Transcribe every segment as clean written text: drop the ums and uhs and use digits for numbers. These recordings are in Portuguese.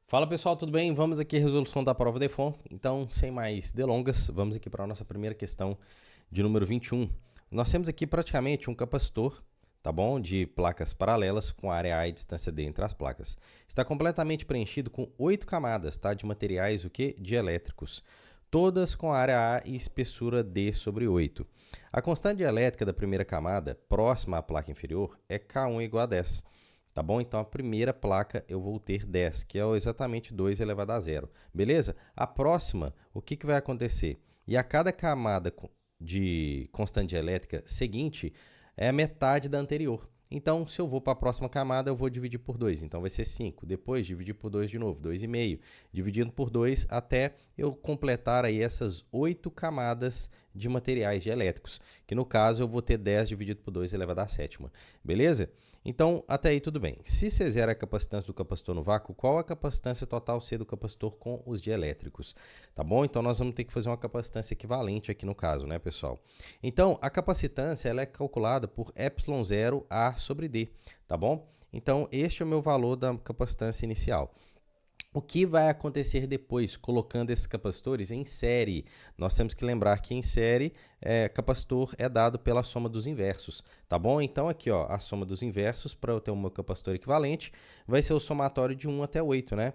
Fala pessoal, tudo bem? Vamos aqui à resolução da prova DEFON. Então, sem mais delongas, vamos aqui para a nossa primeira questão de número 21. Nós temos aqui praticamente um capacitor, tá bom? De placas paralelas com área A e distância D entre as placas. Está completamente preenchido com 8 camadas, tá? De materiais, o quê? Dielétricos. Todas com área A e espessura D sobre 8. A constante dielétrica da primeira camada, próxima à placa inferior, é K1 igual a 10. Tá bom? Então, a primeira placa eu vou ter 10, que é exatamente 2 elevado a zero. Beleza? A próxima, o que vai acontecer? E a cada camada de constante elétrica seguinte é a metade da anterior. Então, se eu vou para a próxima camada, eu vou dividir por 2. Então, vai ser 5. Depois, dividir por 2 de novo, 2,5. Dividindo por 2 até eu completar aí essas 8 camadas de materiais dielétricos, que no caso eu vou ter 10 dividido por 2 elevado a sétima. Beleza? Então, até aí tudo bem. Se C0 é a capacitância do capacitor no vácuo, qual a capacitância total C do capacitor com os dielétricos? Tá bom? Então, nós vamos ter que fazer uma capacitância equivalente aqui no caso, né, pessoal? Então, a capacitância ela é calculada por ε0 A sobre D, tá bom? Então, este é o meu valor da capacitância inicial. O que vai acontecer depois, colocando esses capacitores em série? Nós temos que lembrar que em série, capacitor é dado pela soma dos inversos, tá bom? Então, aqui, ó, a soma dos inversos, para eu ter o meu capacitor equivalente, vai ser o somatório de 1 até 8, né?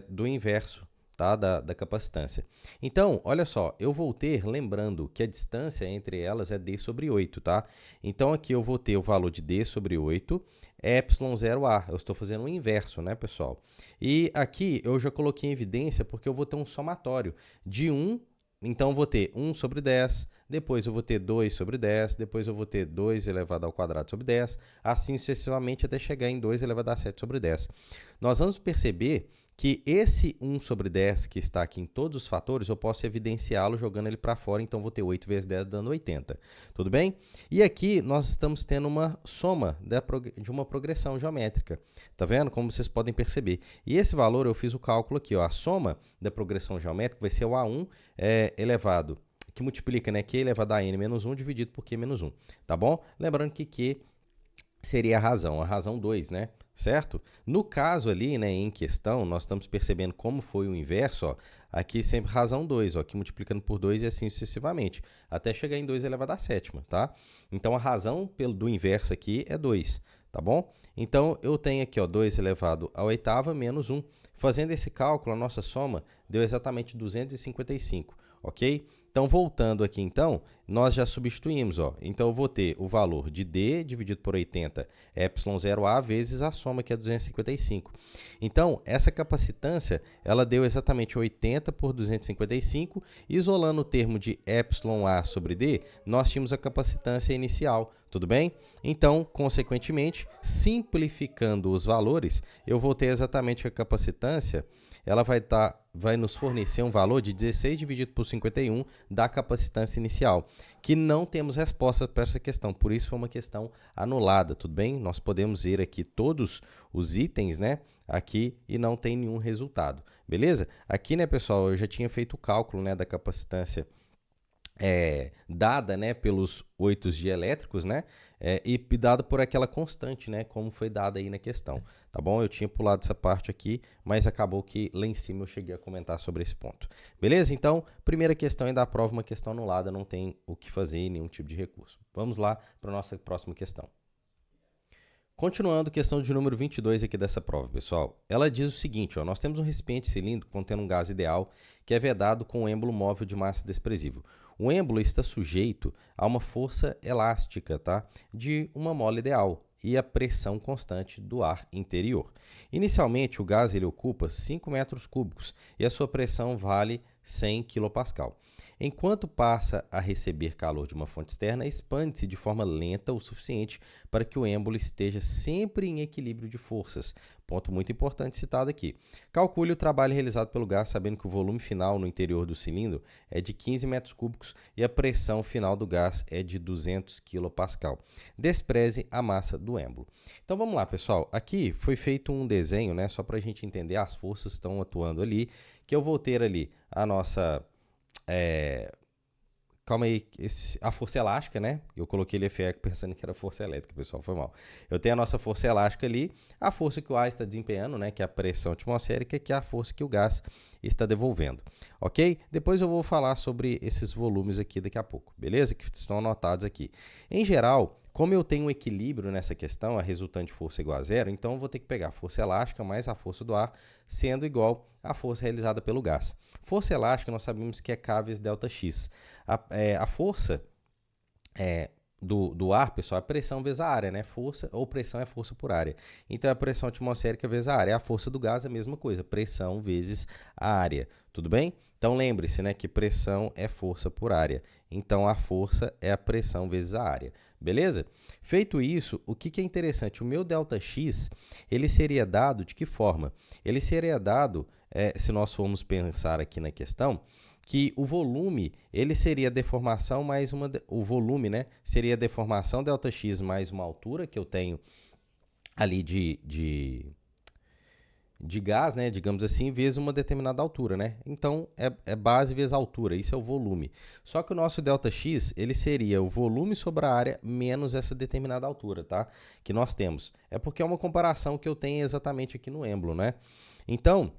Do inverso, tá? Da capacitância. Então, olha só, eu vou ter, lembrando que a distância entre elas é D sobre 8, tá? Então, aqui eu vou ter o valor de D sobre 8, ε0A. Eu estou fazendo o inverso, né, pessoal? E aqui eu já coloquei em evidência porque eu vou ter um somatório de 1, então eu vou ter 1 sobre 10, depois eu vou ter 2 sobre 10, depois eu vou ter 2 elevado ao quadrado sobre 10, assim sucessivamente até chegar em 2 elevado a 7 sobre 10. Nós vamos perceber que esse 1 sobre 10 que está aqui em todos os fatores, eu posso evidenciá-lo jogando ele para fora, então vou ter 8 vezes 10 dando 80. Tudo bem? E aqui nós estamos tendo uma soma de uma progressão geométrica. Tá vendo? Como vocês podem perceber. E esse valor eu fiz o cálculo aqui, ó. A soma da progressão geométrica vai ser o A1 elevado, que multiplica, né, Q elevado a N menos 1 dividido por Q menos 1. Tá bom? Lembrando que Q seria a razão 2, né? Certo? No caso ali, né, em questão, nós estamos percebendo como foi o inverso, ó, aqui sempre razão 2, ó, aqui multiplicando por 2 e assim sucessivamente, até chegar em 2 elevado a sétima, tá? Então, a razão do inverso aqui é 2, tá bom? Então, eu tenho aqui, ó, 2 elevado à oitava menos 1. Fazendo esse cálculo, a nossa soma deu exatamente 255, ok? Então, voltando aqui, então, nós já substituímos, ó. Então, eu vou ter o valor de D dividido por 80, ε0A, vezes a soma, que é 255. Então, essa capacitância, ela deu exatamente 80 por 255, isolando o termo de εA sobre D, nós tínhamos a capacitância inicial, tudo bem? Então, consequentemente, simplificando os valores, eu vou ter exatamente a capacitância, ela vai nos fornecer um valor de 16 dividido por 51 da capacitância inicial, que não temos resposta para essa questão, por isso foi uma questão anulada, tudo bem? Nós podemos ver aqui todos os itens, né, aqui e não tem nenhum resultado, beleza? Aqui, né, pessoal, eu já tinha feito o cálculo, né, da capacitância dada, né, pelos 8 dielétricos, né, e dada por aquela constante, né, como foi dada aí na questão, tá bom? Eu tinha pulado essa parte aqui, mas acabou que lá em cima eu cheguei a comentar sobre esse ponto. Beleza? Então, primeira questão é da prova, uma questão anulada, não tem o que fazer, nenhum tipo de recurso. Vamos lá para a nossa próxima questão. Continuando, questão de número 22 aqui dessa prova, pessoal. Ela diz o seguinte, ó, nós temos um recipiente cilíndrico contendo um gás ideal que é vedado com um êmbolo móvel de massa desprezível. O êmbolo está sujeito a uma força elástica, tá, de uma mola ideal e a pressão constante do ar interior. Inicialmente, o gás ele ocupa 5 metros cúbicos e a sua pressão vale 100 kPa. Enquanto passa a receber calor de uma fonte externa, expande-se de forma lenta o suficiente para que o êmbolo esteja sempre em equilíbrio de forças. Ponto muito importante citado aqui. Calcule o trabalho realizado pelo gás, sabendo que o volume final no interior do cilindro é de 15 metros cúbicos e a pressão final do gás é de 200 kPa. Despreze a massa do êmbolo. Então vamos lá, pessoal. Aqui foi feito um desenho, né, só para a gente entender as forças que estão atuando ali, que eu vou ter ali a nossa calma aí, a força elástica, né? Eu coloquei ele FE pensando que era força elétrica, pessoal, foi mal. Eu tenho a nossa força elástica ali, a força que o ar está desempenhando, né? Que é a pressão atmosférica, que é a força que o gás está devolvendo, ok? Depois eu vou falar sobre esses volumes aqui daqui a pouco, beleza? Que estão anotados aqui. Em geral, como eu tenho um equilíbrio nessa questão, a resultante força igual a zero, então eu vou ter que pegar a força elástica mais a força do ar, sendo igual à força realizada pelo gás. Força elástica nós sabemos que é K vezes ΔX. A força do ar, pessoal, é pressão vezes a área, né? Força ou pressão é força por área. Então, a pressão atmosférica vezes a área. A força do gás é a mesma coisa, pressão vezes a área. Tudo bem? Então, lembre-se, né, que pressão é força por área. Então, a força é a pressão vezes a área. Beleza? Feito isso, o que é interessante? O meu ΔX, ele seria dado de que forma? Ele seria dado, se nós formos pensar aqui na questão, que o volume, ele seria deformação mais o volume, né, seria deformação ΔX mais uma altura que eu tenho ali de gás, né, digamos assim, vezes uma determinada altura, né? Então, é base vezes altura, isso é o volume. Só que o nosso ΔX, ele seria o volume sobre a área menos essa determinada altura, tá? Que nós temos. É porque é uma comparação que eu tenho exatamente aqui no êmbolo, né? Então,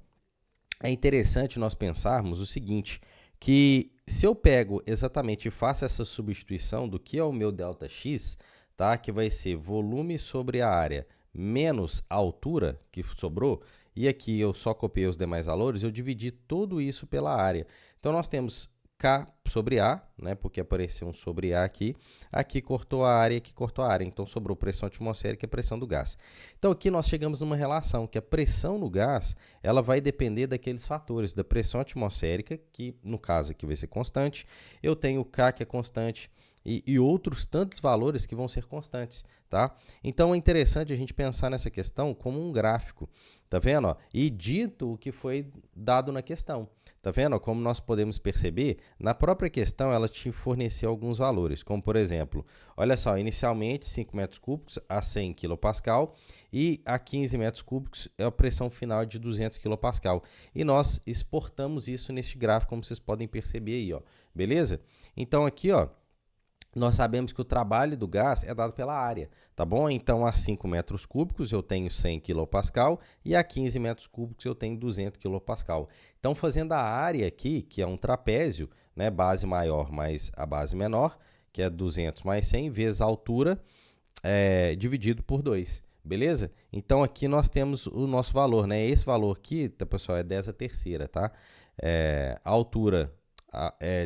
é interessante nós pensarmos o seguinte, que se eu pego exatamente e faço essa substituição do que é o meu ΔX, tá? Que vai ser volume sobre a área menos a altura que sobrou, e aqui eu só copiei os demais valores, eu dividi tudo isso pela área. Então, nós temos K sobre A, né, porque apareceu um sobre A aqui. Aqui cortou a área, aqui cortou a área. Então, sobrou pressão atmosférica e pressão do gás. Então, aqui nós chegamos numa relação que a pressão no gás, ela vai depender daqueles fatores, da pressão atmosférica, que no caso aqui vai ser constante. Eu tenho o K, que é constante, e outros tantos valores que vão ser constantes, tá? Então, é interessante a gente pensar nessa questão como um gráfico, tá vendo? Ó? E dito o que foi dado na questão, tá vendo? Ó? Como nós podemos perceber, na própria questão ela te forneceu alguns valores, como por exemplo, olha só, inicialmente 5 metros cúbicos a 100 kPa e a 15 metros cúbicos é a pressão final de 200 kPa. E nós exportamos isso neste gráfico, como vocês podem perceber aí, ó, beleza? Então, aqui, ó, nós sabemos que o trabalho do gás é dado pela área, tá bom? Então, a 5 metros cúbicos eu tenho 100 kPa e a 15 metros cúbicos eu tenho 200 kPa. Então, fazendo a área aqui, que é um trapézio, né, base maior mais a base menor, que é 200 mais 100, vezes a altura, dividido por 2, beleza? Então, aqui nós temos o nosso valor, né? Esse valor aqui, tá, pessoal, é 10 a terceira, tá? A altura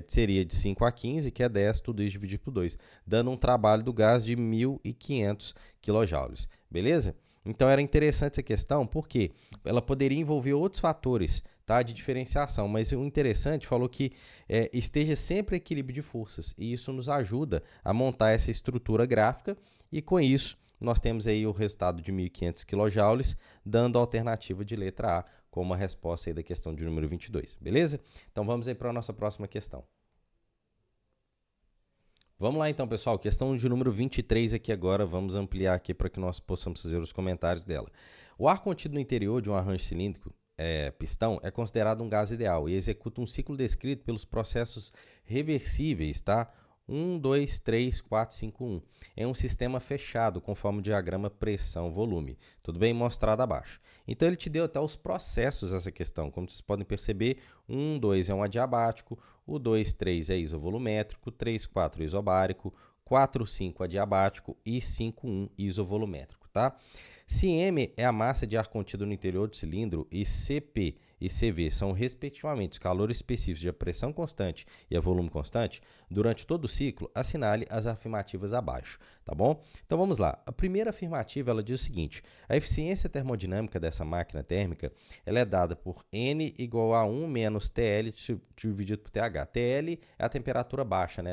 seria de 5 a 15, que é 10, tudo isso dividido por 2, dando um trabalho do gás de 1.500 kJ, beleza? Então, era interessante essa questão, porque ela poderia envolver outros fatores, tá, de diferenciação, mas o interessante falou que esteja sempre equilíbrio de forças, e isso nos ajuda a montar essa estrutura gráfica, e com isso, nós temos aí o resultado de 1.500 kJ, dando a alternativa de letra A como a resposta aí da questão de número 22, beleza? Então, vamos aí para a nossa próxima questão. Vamos lá então, pessoal, questão de número 23 aqui agora, vamos ampliar aqui para que nós possamos fazer os comentários dela. O ar contido no interior de um arranjo cilíndrico, pistão, é considerado um gás ideal e executa um ciclo descrito pelos processos reversíveis, tá? 1, 2, 3, 4, 5, 1. É um sistema fechado, conforme o diagrama pressão-volume. Tudo bem? Mostrado abaixo. Então, ele te deu até os processos dessa questão. Como vocês podem perceber, 1, 2 é um adiabático, o 2, 3 é isovolumétrico, 3, 4 isobárico, 4, 5 adiabático e 5, 1 isovolumétrico, tá? Se M é a massa de ar contido no interior do cilindro e CP e CV são, respectivamente, os calores específicos de a pressão constante e a volume constante, durante todo o ciclo, assinale as afirmativas abaixo, tá bom? Então, vamos lá. A primeira afirmativa, ela diz o seguinte: a eficiência termodinâmica dessa máquina térmica, ela é dada por N igual a 1 menos TL dividido por TH. TL é a temperatura baixa, né,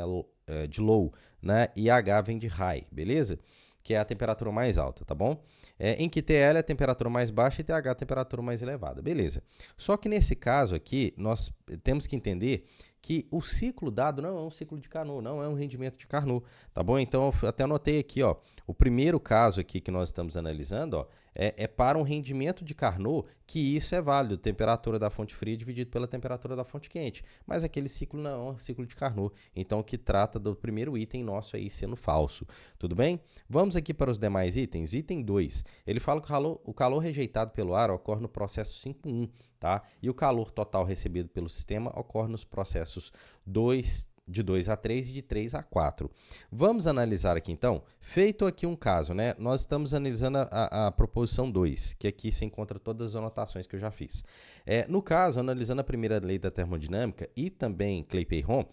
de low, né, e H vem de high, beleza? Que é a temperatura mais alta, tá bom? Em que TL é a temperatura mais baixa e TH é a temperatura mais elevada, beleza. Só que nesse caso aqui, nós temos que entender que o ciclo dado não é um ciclo de Carnot, não é um rendimento de Carnot, tá bom? Então, eu até anotei aqui, ó, o primeiro caso aqui que nós estamos analisando, ó, é para um rendimento de Carnot, que isso é válido, temperatura da fonte fria dividido pela temperatura da fonte quente. Mas aquele ciclo não é um ciclo de Carnot. Então, o que trata do primeiro item nosso aí sendo falso. Tudo bem? Vamos aqui para os demais itens. Item 2. Ele fala que o calor rejeitado pelo ar ocorre no processo 5.1, tá? E o calor total recebido pelo sistema ocorre nos processos de 2 a 3 e de 3 a 4. Vamos analisar aqui então, feito aqui um caso, né? Nós estamos analisando a proposição 2, que aqui se encontra todas as anotações que eu já fiz. No caso, analisando a primeira lei da termodinâmica e também Clapeyron,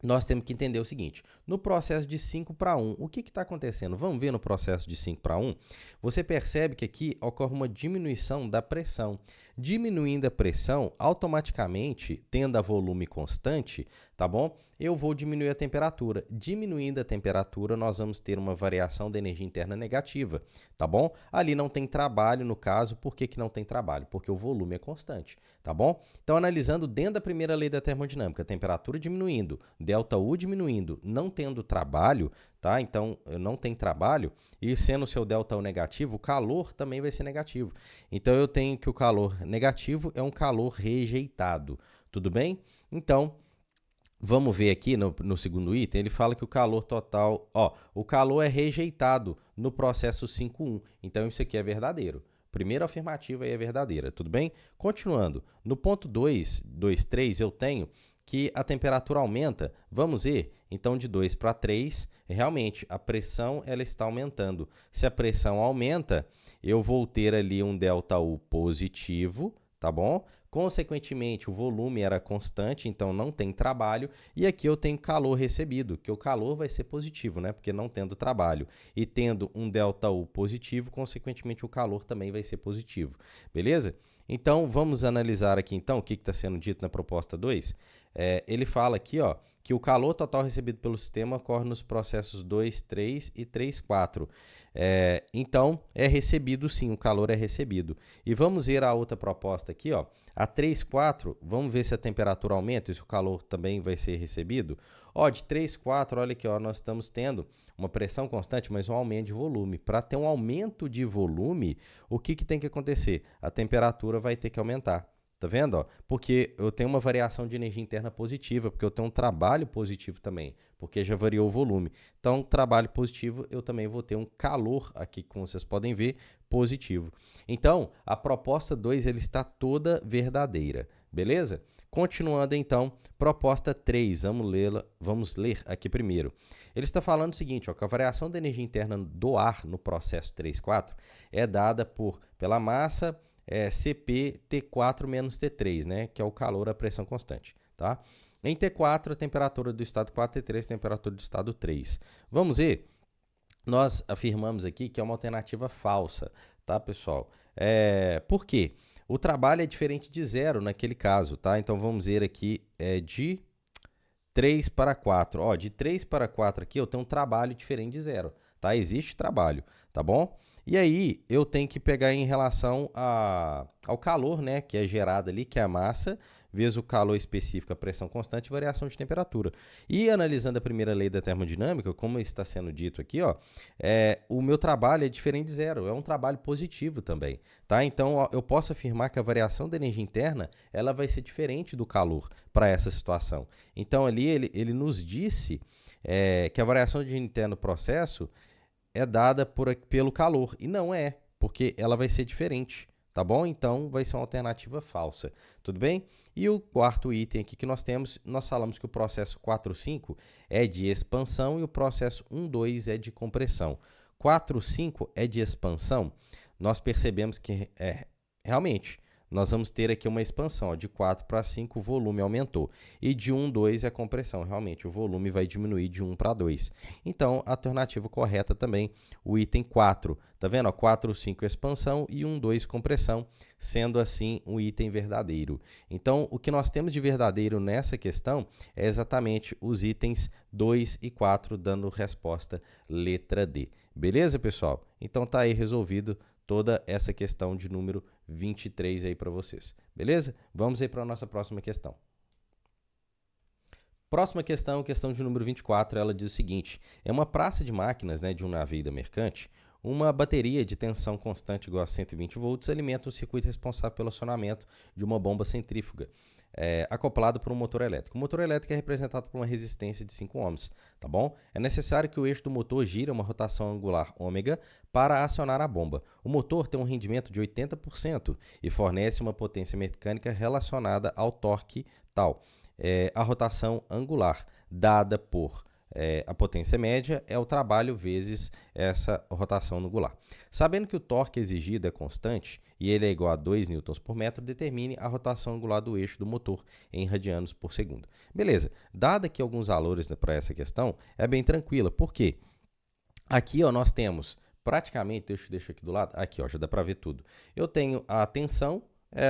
nós temos que entender o seguinte, no processo de 5 para 1, o que está acontecendo? Vamos ver no processo de 5 para 1? Você percebe que aqui ocorre uma diminuição da pressão. Diminuindo a pressão, automaticamente, tendo a volume constante, tá bom? Eu vou diminuir a temperatura. Diminuindo a temperatura, nós vamos ter uma variação da energia interna negativa, tá bom? Ali não tem trabalho, no caso, por que não tem trabalho? Porque o volume é constante, tá bom? Então, analisando dentro da primeira lei da termodinâmica, temperatura diminuindo, ΔU diminuindo, não tendo trabalho, tá? Então, não tem trabalho, e sendo o seu ΔU negativo, o calor também vai ser negativo. Então, eu tenho que o calor negativo é um calor rejeitado, tudo bem? Então, vamos ver aqui no segundo item, ele fala que o calor total, o calor é rejeitado no processo 5.1, então isso aqui é verdadeiro. Primeira afirmativa aí é verdadeira, tudo bem? Continuando, no ponto 2.3 eu tenho que a temperatura aumenta, vamos ver, então de 2 para 3, realmente a pressão ela está aumentando. Se a pressão aumenta, eu vou ter ali um ΔU positivo, tá bom? Consequentemente, o volume era constante, então não tem trabalho, e aqui eu tenho calor recebido, que o calor vai ser positivo, né? Porque não tendo trabalho e tendo um ΔU positivo, consequentemente o calor também vai ser positivo, beleza? Então, vamos analisar aqui então o que está sendo dito na proposta 2. Ele fala aqui, ó, que o calor total recebido pelo sistema ocorre nos processos 2, 3 e 3, 4. Então, é recebido sim, o calor é recebido. E vamos ver a outra proposta aqui, ó, a 3, 4, vamos ver se a temperatura aumenta e se o calor também vai ser recebido. Ó, de 3, 4, olha aqui, ó, nós estamos tendo uma pressão constante, mas um aumento de volume. Para ter um aumento de volume, o que tem que acontecer? A temperatura vai ter que aumentar. Tá vendo? Ó? Porque eu tenho uma variação de energia interna positiva, porque eu tenho um trabalho positivo também, porque já variou o volume. Então, trabalho positivo, eu também vou ter um calor aqui, como vocês podem ver, positivo. Então, a proposta 2 ele está toda verdadeira, beleza? Continuando então, proposta 3, vamos ler aqui primeiro. Ele está falando o seguinte, ó, que a variação da energia interna do ar no processo 3.4 é dada pela massa Cp T4 menos T3, né, que é o calor, a pressão constante, tá? Em T4, a temperatura do estado 4, T3, a temperatura do estado 3. Vamos ver? Nós afirmamos aqui que é uma alternativa falsa, tá, pessoal? Por quê? O trabalho é diferente de zero naquele caso, tá? Então, vamos ver aqui, de 3 para 4. Ó, de 3 para 4 aqui, eu tenho um trabalho diferente de zero, tá? Existe trabalho, tá bom? E aí, eu tenho que pegar em relação ao calor, né, que é gerado ali, que é a massa, vezes o calor específico, a pressão constante e variação de temperatura. E analisando a primeira lei da termodinâmica, como está sendo dito aqui, ó, o meu trabalho é diferente de zero, é um trabalho positivo também, tá? Então, ó, eu posso afirmar que a variação da energia interna, ela vai ser diferente do calor para essa situação. Então, ali ele nos disse que a variação de energia interna no processo é dada pelo calor, e não é, porque ela vai ser diferente, tá bom? Então, vai ser uma alternativa falsa, tudo bem? E o quarto item aqui que nós temos, nós falamos que o processo 4.5 é de expansão e o processo 1.2 é de compressão. 4.5 é de expansão, nós percebemos que realmente nós vamos ter aqui uma expansão, ó, de 4 para 5 o volume aumentou, e de 1,2 é a compressão, realmente o volume vai diminuir de 1 para 2. Então, a alternativa correta também, o item 4, tá vendo? 4, 5 expansão e 1,2 compressão, sendo assim um item verdadeiro. Então, o que nós temos de verdadeiro nessa questão é exatamente os itens 2 e 4, dando resposta letra D. Beleza, pessoal? Então, tá aí resolvido toda essa questão de número 23 aí para vocês, beleza? Vamos aí para a nossa próxima questão. Próxima questão, questão de número 24, ela diz o seguinte: é uma praça de máquinas, né, de um navio da mercante, uma bateria de tensão constante igual a 120 volts alimenta um circuito responsável pelo acionamento de uma bomba centrífuga, acoplado por um motor elétrico. O motor elétrico é representado por uma resistência de 5 ohms, tá bom? É necessário que o eixo do motor gire uma rotação angular ômega para acionar a bomba. O motor tem um rendimento de 80% e fornece uma potência mecânica relacionada ao torque tal. A rotação angular dada por a potência média é o trabalho vezes essa rotação angular. Sabendo que o torque exigido é constante e ele é igual a 2 newtons por metro, determine a rotação angular do eixo do motor em radianos por segundo. Beleza, dado aqui alguns valores para essa questão, é bem tranquila. Por quê? Aqui nós temos praticamente, deixa aqui do lado, aqui já dá para ver tudo. Eu tenho a tensão,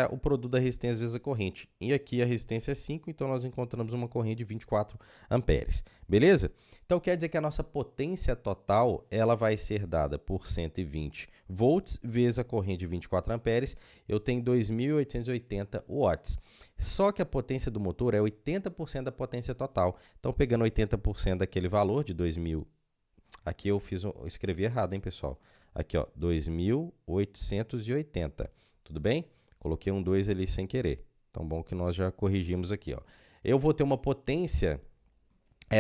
o produto da resistência vezes a corrente. E aqui a resistência é 5, então nós encontramos uma corrente de 24 amperes. Beleza? Então quer dizer que a nossa potência total ela vai ser dada por 120 volts vezes a corrente de 24 amperes. Eu tenho 2.880 watts. Só que a potência do motor é 80% da potência total. Então pegando 80% daquele valor de 2.000, aqui eu escrevi errado, hein, pessoal? Aqui, 2.880. Tudo bem? Coloquei um 2 ali sem querer. Então, bom que nós já corrigimos aqui. Eu vou ter uma potência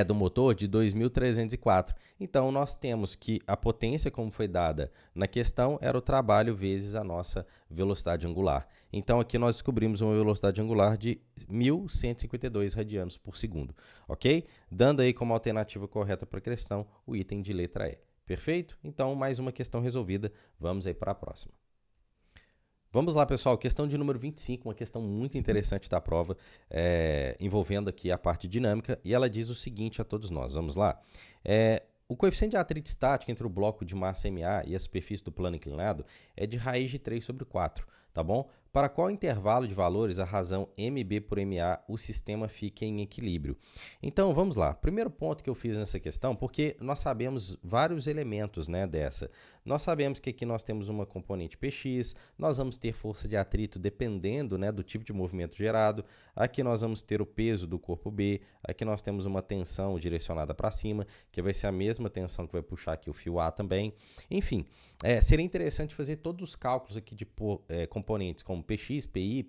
do motor de 2.304. Então, nós temos que a potência, como foi dada na questão, era o trabalho vezes a nossa velocidade angular. Então, aqui nós descobrimos uma velocidade angular de 1.152 radianos por segundo. Ok? Dando aí como alternativa correta para a questão o item de letra E. Perfeito? Então, mais uma questão resolvida. Vamos aí para a próxima. Vamos lá, pessoal, questão de número 25, uma questão muito interessante da prova, envolvendo aqui a parte dinâmica, e ela diz o seguinte a todos nós, vamos lá. O coeficiente de atrito estático entre o bloco de massa MA e a superfície do plano inclinado é de raiz de 3 sobre 4, tá bom? Para qual intervalo de valores a razão MB por MA o sistema fica em equilíbrio? Então, vamos lá. Primeiro ponto que eu fiz nessa questão, porque nós sabemos vários elementos, né, dessa. Nós sabemos que aqui nós temos uma componente Px, nós vamos ter força de atrito dependendo, né, do tipo de movimento gerado. Aqui nós vamos ter o peso do corpo B, aqui nós temos uma tensão direcionada para cima, que vai ser a mesma tensão que vai puxar aqui o fio A também. Enfim, seria interessante fazer todos os cálculos aqui de componentes como Px, Py,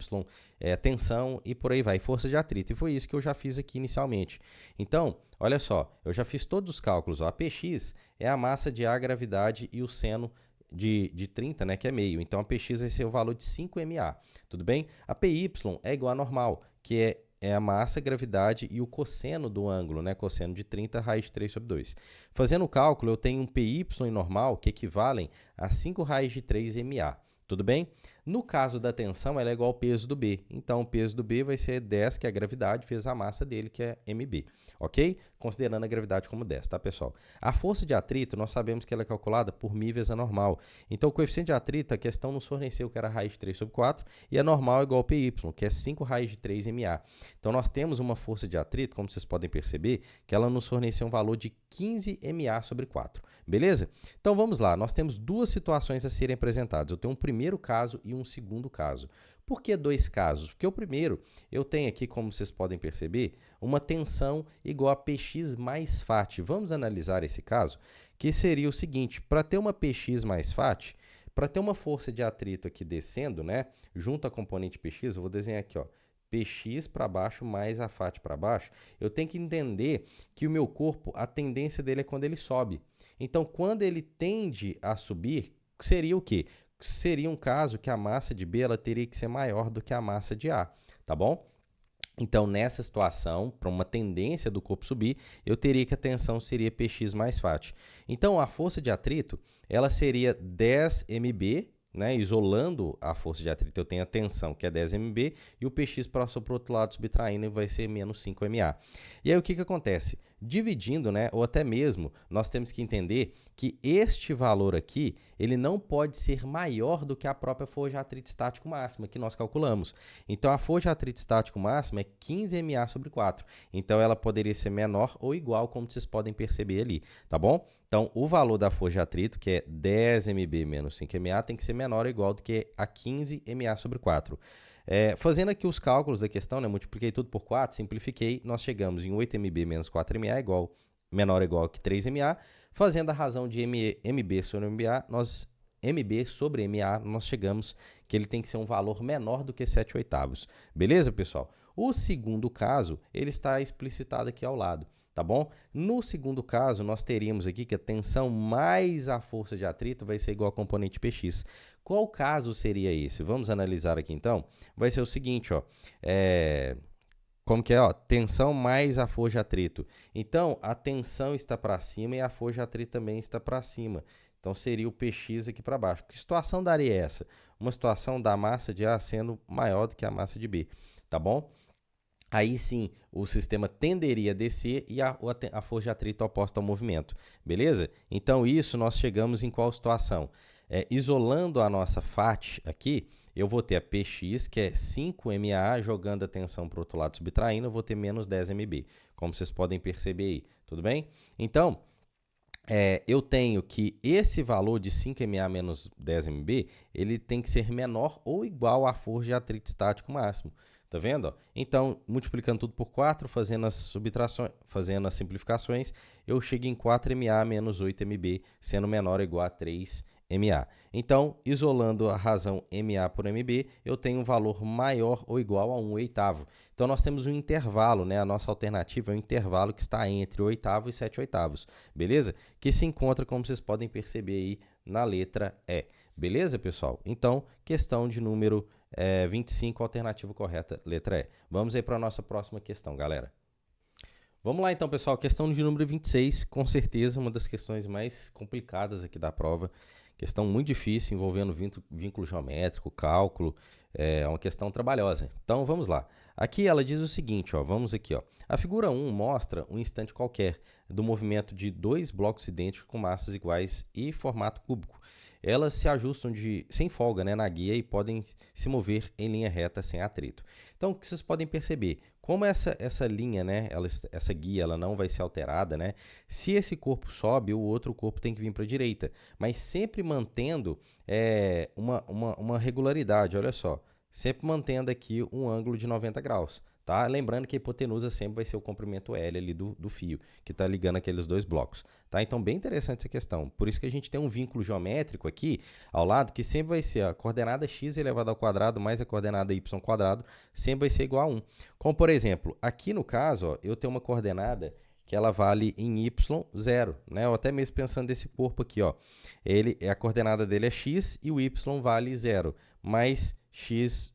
tensão e por aí vai, força de atrito. E foi isso que eu já fiz aqui inicialmente. Então, olha só, eu já fiz todos os cálculos. A Px é a massa de A, gravidade e o seno de 30, né, que é meio. Então, a Px vai ser o valor de 5 MA, tudo bem? A Py é igual a normal, que é a massa, gravidade e o cosseno do ângulo, né? Cosseno de 30, raiz de 3 sobre 2. Fazendo o cálculo, eu tenho um Py normal que equivalem a 5 raiz de 3 MA. Tudo bem? No caso da tensão, ela é igual ao peso do B. Então, o peso do B vai ser 10, que é a gravidade, vezes a massa dele, que é MB. Ok? Considerando a gravidade como 10, tá, pessoal? A força de atrito, nós sabemos que ela é calculada por μ vezes a normal. Então, o coeficiente de atrito, a questão nos forneceu que era raiz de 3 sobre 4, e a normal é igual ao Py, que é 5 raiz de 3 MA. Então, nós temos uma força de atrito, como vocês podem perceber, que ela nos forneceu um valor de 15 MA sobre 4. Beleza? Então, vamos lá. Nós temos duas situações a serem apresentadas. Eu tenho um primeiro caso e um segundo caso. Por que dois casos? Porque o primeiro, eu tenho aqui, como vocês podem perceber, uma tensão igual a Px mais Φ. Vamos analisar esse caso, que seria o seguinte: para ter uma Px mais Φ, para ter uma força de atrito aqui descendo, né, junto à componente Px, eu vou desenhar aqui, Px para baixo mais a Φ para baixo, eu tenho que entender que o meu corpo, a tendência dele é quando ele sobe. Então, quando ele tende a subir, seria o quê? Seria um caso que a massa de B ela teria que ser maior do que a massa de A, tá bom? Então, nessa situação, para uma tendência do corpo subir, eu teria que a tensão seria Px mais Φ. Então, a força de atrito, ela seria 10 MB, né? Isolando a força de atrito, eu tenho a tensão, que é 10 MB, e o Px passou para o outro lado, subtraindo, vai ser menos 5 MA. E aí, o que acontece? Dividindo, né, ou até mesmo, nós temos que entender que este valor aqui, ele não pode ser maior do que a própria força de atrito estático máxima que nós calculamos. Então, a força de atrito estático máxima é 15 MA sobre 4. Então, ela poderia ser menor ou igual, como vocês podem perceber ali, tá bom? Então, o valor da força de atrito, que é 10 MB menos 5 MA, tem que ser menor ou igual do que a 15 MA sobre 4. Fazendo aqui os cálculos da questão, né, multipliquei tudo por 4, simplifiquei, nós chegamos em 8mb menos 4ma igual, menor ou igual que 3ma. Fazendo a razão de mb sobre ma, nós chegamos que ele tem que ser um valor menor do que 7/8. Beleza, pessoal? O segundo caso, ele está explicitado aqui ao lado, tá bom? No segundo caso, nós teríamos aqui que a tensão mais a força de atrito vai ser igual a componente Px. Qual caso seria esse? Vamos analisar aqui, então. Vai ser o seguinte, ó. Como que é? Ó, tensão mais a força de atrito. Então, a tensão está para cima e a força de atrito também está para cima. Então, seria o Px aqui para baixo. Que situação daria essa? Uma situação da massa de A sendo maior do que a massa de B, tá bom? Aí sim, o sistema tenderia a descer e a força de atrito oposta ao movimento, beleza? Então, isso nós chegamos em qual situação? Isolando a nossa FAT aqui, eu vou ter a Px, que é 5ma, jogando a tensão para o outro lado, subtraindo, eu vou ter menos 10mb, como vocês podem perceber aí, tudo bem? Então, eu tenho que esse valor de 5ma menos 10mb, ele tem que ser menor ou igual à força de atrito estático máximo. Tá vendo? Então, multiplicando tudo por 4, fazendo as subtrações, fazendo as simplificações, eu chego em 4ma menos 8mb, sendo menor ou igual a 3ma. Então, isolando a razão ma por mb, eu tenho um valor maior ou igual a 1/8. Então, nós temos um intervalo, né? A nossa alternativa é um intervalo que está entre 8º e 7/8, beleza? Que se encontra, como vocês podem perceber aí, na letra E. Beleza, pessoal? Então, questão de número 25, alternativa correta, letra E. Vamos aí para a nossa próxima questão, galera. Vamos lá então, pessoal, questão de número 26, com certeza uma das questões mais complicadas aqui da prova. Questão muito difícil, envolvendo vínculo geométrico, cálculo, é uma questão trabalhosa. Então, vamos lá. Aqui ela diz o seguinte, ó, vamos aqui, ó. A figura 1 mostra um instante qualquer do movimento de dois blocos idênticos com massas iguais e formato cúbico. Elas se ajustam sem folga, né, na guia e podem se mover em linha reta sem atrito. Então, o que vocês podem perceber? Como essa linha, né, essa guia, ela não vai ser alterada, né? Se esse corpo sobe, o outro corpo tem que vir para a direita, mas sempre mantendo uma regularidade, olha só. Sempre mantendo aqui um ângulo de 90 graus. Tá? Lembrando que a hipotenusa sempre vai ser o comprimento L ali do fio, que está ligando aqueles dois blocos. Tá? Então, bem interessante essa questão. Por isso que a gente tem um vínculo geométrico aqui ao lado, que sempre vai ser a coordenada x elevado ao quadrado mais a coordenada y quadrado, sempre vai ser igual a 1. Como, por exemplo, aqui no caso, ó, eu tenho uma coordenada que ela vale em y 0, né? Ou até mesmo pensando desse corpo aqui, ó. A coordenada dele é x e o y vale 0, mas x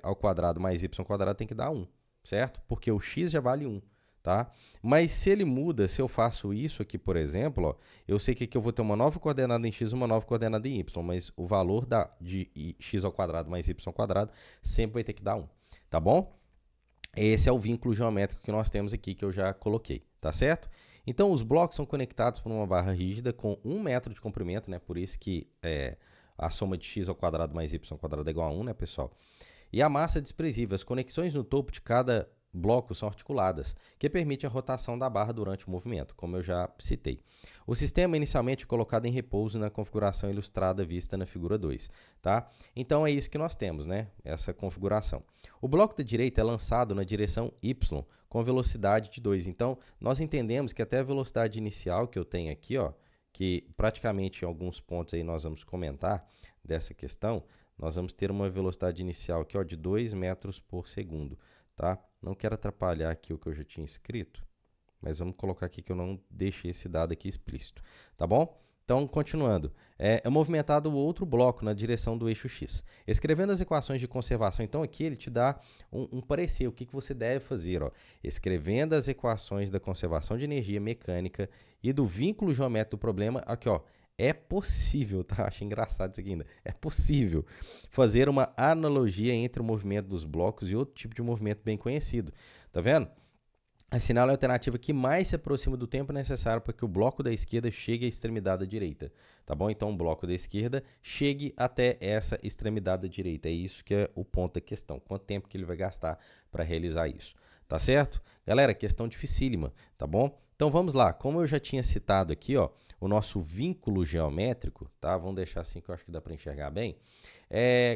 ao quadrado mais y quadrado tem que dar 1. Certo? Porque o x já vale 1, tá? Mas se ele muda, se eu faço isso aqui, por exemplo, ó, eu sei que aqui eu vou ter uma nova coordenada em x e uma nova coordenada em y, mas o valor de x ao quadrado mais y ao quadrado sempre vai ter que dar 1, tá bom? Esse é o vínculo geométrico que nós temos aqui, que eu já coloquei, tá certo? Então, os blocos são conectados por uma barra rígida com 1 metro de comprimento, né? Por isso que a soma de x ao quadrado mais y ao quadrado é igual a 1, né, pessoal? E a massa é desprezível. As conexões no topo de cada bloco são articuladas, que permite a rotação da barra durante o movimento, como eu já citei. O sistema inicialmente é colocado em repouso na configuração ilustrada vista na figura 2. Tá? Então é isso que nós temos, né? Essa configuração. O bloco da direita é lançado na direção y com velocidade de 2. Então nós entendemos que até a velocidade inicial que eu tenho aqui, ó, que praticamente em alguns pontos aí nós vamos comentar dessa questão, nós vamos ter uma velocidade inicial aqui, ó, de 2 metros por segundo, tá? Não quero atrapalhar aqui o que eu já tinha escrito, mas vamos colocar aqui que eu não deixei esse dado aqui explícito, tá bom? Então, continuando, é movimentado o outro bloco na direção do eixo X. Escrevendo as equações de conservação, então aqui ele te dá um parecer, o que você deve fazer, ó. Escrevendo as equações da conservação de energia mecânica e do vínculo geométrico do problema, aqui, ó. É possível, tá? Acho engraçado isso aqui ainda. É possível fazer uma analogia entre o movimento dos blocos e outro tipo de movimento bem conhecido. Tá vendo? Assinala a alternativa que mais se aproxima do tempo necessário para que o bloco da esquerda chegue à extremidade da direita. Tá bom? Então, o bloco da esquerda chegue até essa extremidade da direita. É isso que é o ponto da questão. Quanto tempo que ele vai gastar para realizar isso. Tá certo? Galera, questão dificílima, tá bom? Então, vamos lá. Como eu já tinha citado aqui, ó, o nosso vínculo geométrico, tá? Vamos deixar assim que eu acho que dá para enxergar bem.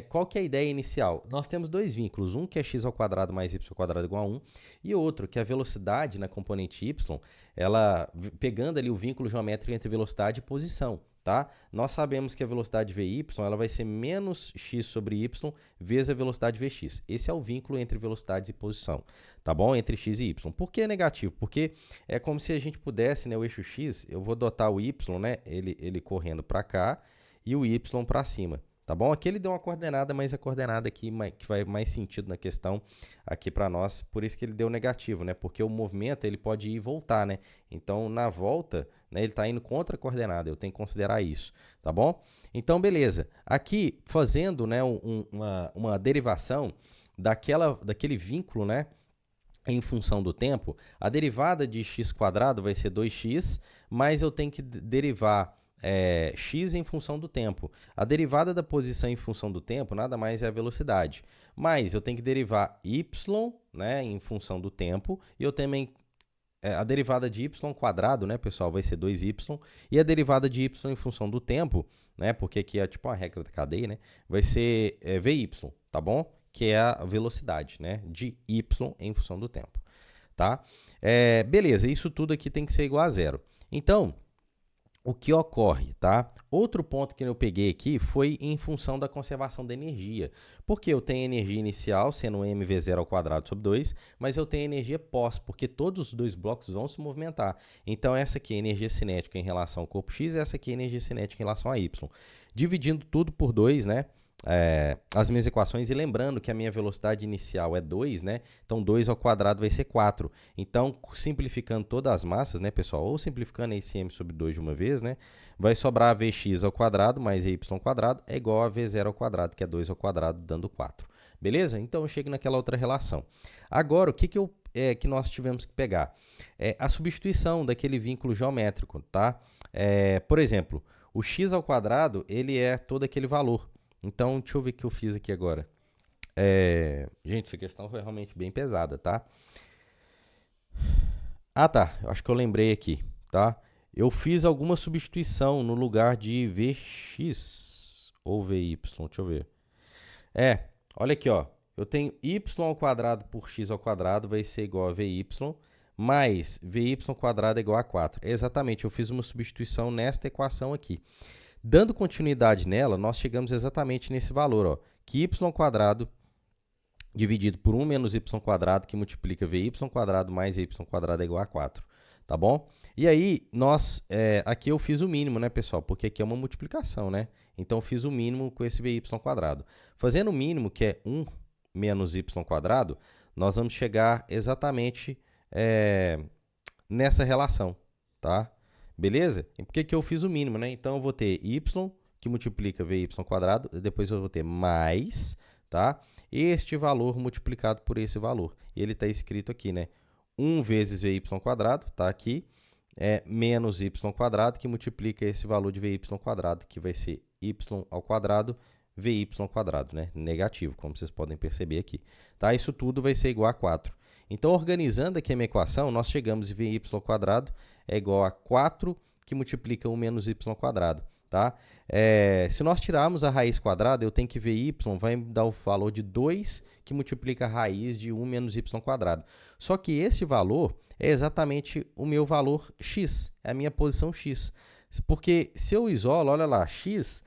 qual que é a ideia inicial? Nós temos dois vínculos, um que é x ao quadrado mais y ao quadrado igual a 1, e outro que é a velocidade na componente y, ela pegando ali o vínculo geométrico entre velocidade e posição. Tá? Nós sabemos que a velocidade Vy ela vai ser menos x sobre y vezes a velocidade Vx. Esse é o vínculo entre velocidades e posição, tá bom? Entre x e y. Por que é negativo? Porque é como se a gente pudesse, né, o eixo x, eu vou dotar o y, né, ele correndo para cá e o y para cima. Tá bom? Aqui ele deu uma coordenada, mas a coordenada aqui que vai mais sentido na questão aqui para nós, por isso que ele deu negativo, né? Porque o movimento ele pode ir e voltar, né? Então, na volta, né, ele está indo contra a coordenada, eu tenho que considerar isso, tá bom? Então, beleza. Aqui, fazendo, né, uma derivação daquele vínculo, né, em função do tempo, a derivada de x² vai ser 2x, mas eu tenho que derivar x em função do tempo. A derivada da posição em função do tempo nada mais é a velocidade. Mas eu tenho que derivar y, né, em função do tempo, e eu também a derivada de y², né, pessoal, vai ser 2y, e a derivada de y em função do tempo, né, porque aqui é tipo uma regra da cadeia, né, vai ser vy, tá bom? Que é a velocidade, né, de y em função do tempo, tá? Beleza, isso tudo aqui tem que ser igual a zero. Então, o que ocorre, tá? Outro ponto que eu peguei aqui foi em função da conservação da energia. Porque eu tenho energia inicial, sendo mv0² sobre 2, mas eu tenho energia pós, porque todos os dois blocos vão se movimentar. Então, essa aqui é energia cinética em relação ao corpo x, e essa aqui é energia cinética em relação a y. Dividindo tudo por 2, né? As minhas equações, e lembrando que a minha velocidade inicial é 2, né? Então, 2² vai ser 4. Então, simplificando todas as massas, né, pessoal? Ou simplificando esse m sobre 2 de uma vez, né? Vai sobrar vx² mais y² é igual a v0², que é 2², dando 4. Beleza? Então, eu chego naquela outra relação. Agora, o que nós tivemos que pegar? A substituição daquele vínculo geométrico, tá? Por exemplo, o x², ele é todo aquele valor. Então, deixa eu ver o que eu fiz aqui agora. Gente, essa questão foi realmente bem pesada, tá? Ah, tá. Eu acho que eu lembrei aqui, tá? Eu fiz alguma substituição no lugar de Vx ou Vy. Deixa eu ver. Olha aqui, ó. Eu tenho y² por x² vai ser igual a Vy, mais Vy² é igual a 4. Exatamente, eu fiz uma substituição nesta equação aqui. Dando continuidade nela, nós chegamos exatamente nesse valor, ó, que y² dividido por 1 menos y², que multiplica Vy² mais y² é igual a 4, tá bom? E aí, aqui eu fiz o mínimo, né, pessoal? Porque aqui é uma multiplicação, né? Então, eu fiz o mínimo com esse Vy². Fazendo o mínimo, que é 1 menos y², nós vamos chegar exatamente nessa relação, tá? Beleza? E por que eu fiz o mínimo, né? Então, eu vou ter y, que multiplica Vy², depois eu vou ter mais, tá? Este valor multiplicado por esse valor. E ele está escrito aqui, né? 1 vezes Vy², tá aqui, menos y², que multiplica esse valor de Vy², que vai ser y², Vy², né? Negativo, como vocês podem perceber aqui. Tá? Isso tudo vai ser igual a 4. Então, organizando aqui a minha equação, nós chegamos em Vy² é igual a 4, que multiplica 1 menos y². Tá? Se nós tirarmos a raiz quadrada, eu tenho que ver y, vai me dar o valor de 2, que multiplica a raiz de 1 menos y². Só que esse valor é exatamente o meu valor x, é a minha posição x. Porque se eu isolo, olha lá, x,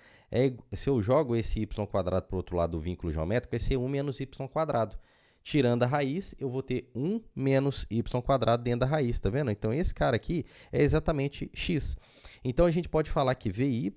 se eu jogo esse y² para o outro lado do vínculo geométrico, vai ser 1 menos y². Tirando a raiz, eu vou ter 1 menos y² dentro da raiz, tá vendo? Então, esse cara aqui é exatamente x. Então, a gente pode falar que Vy,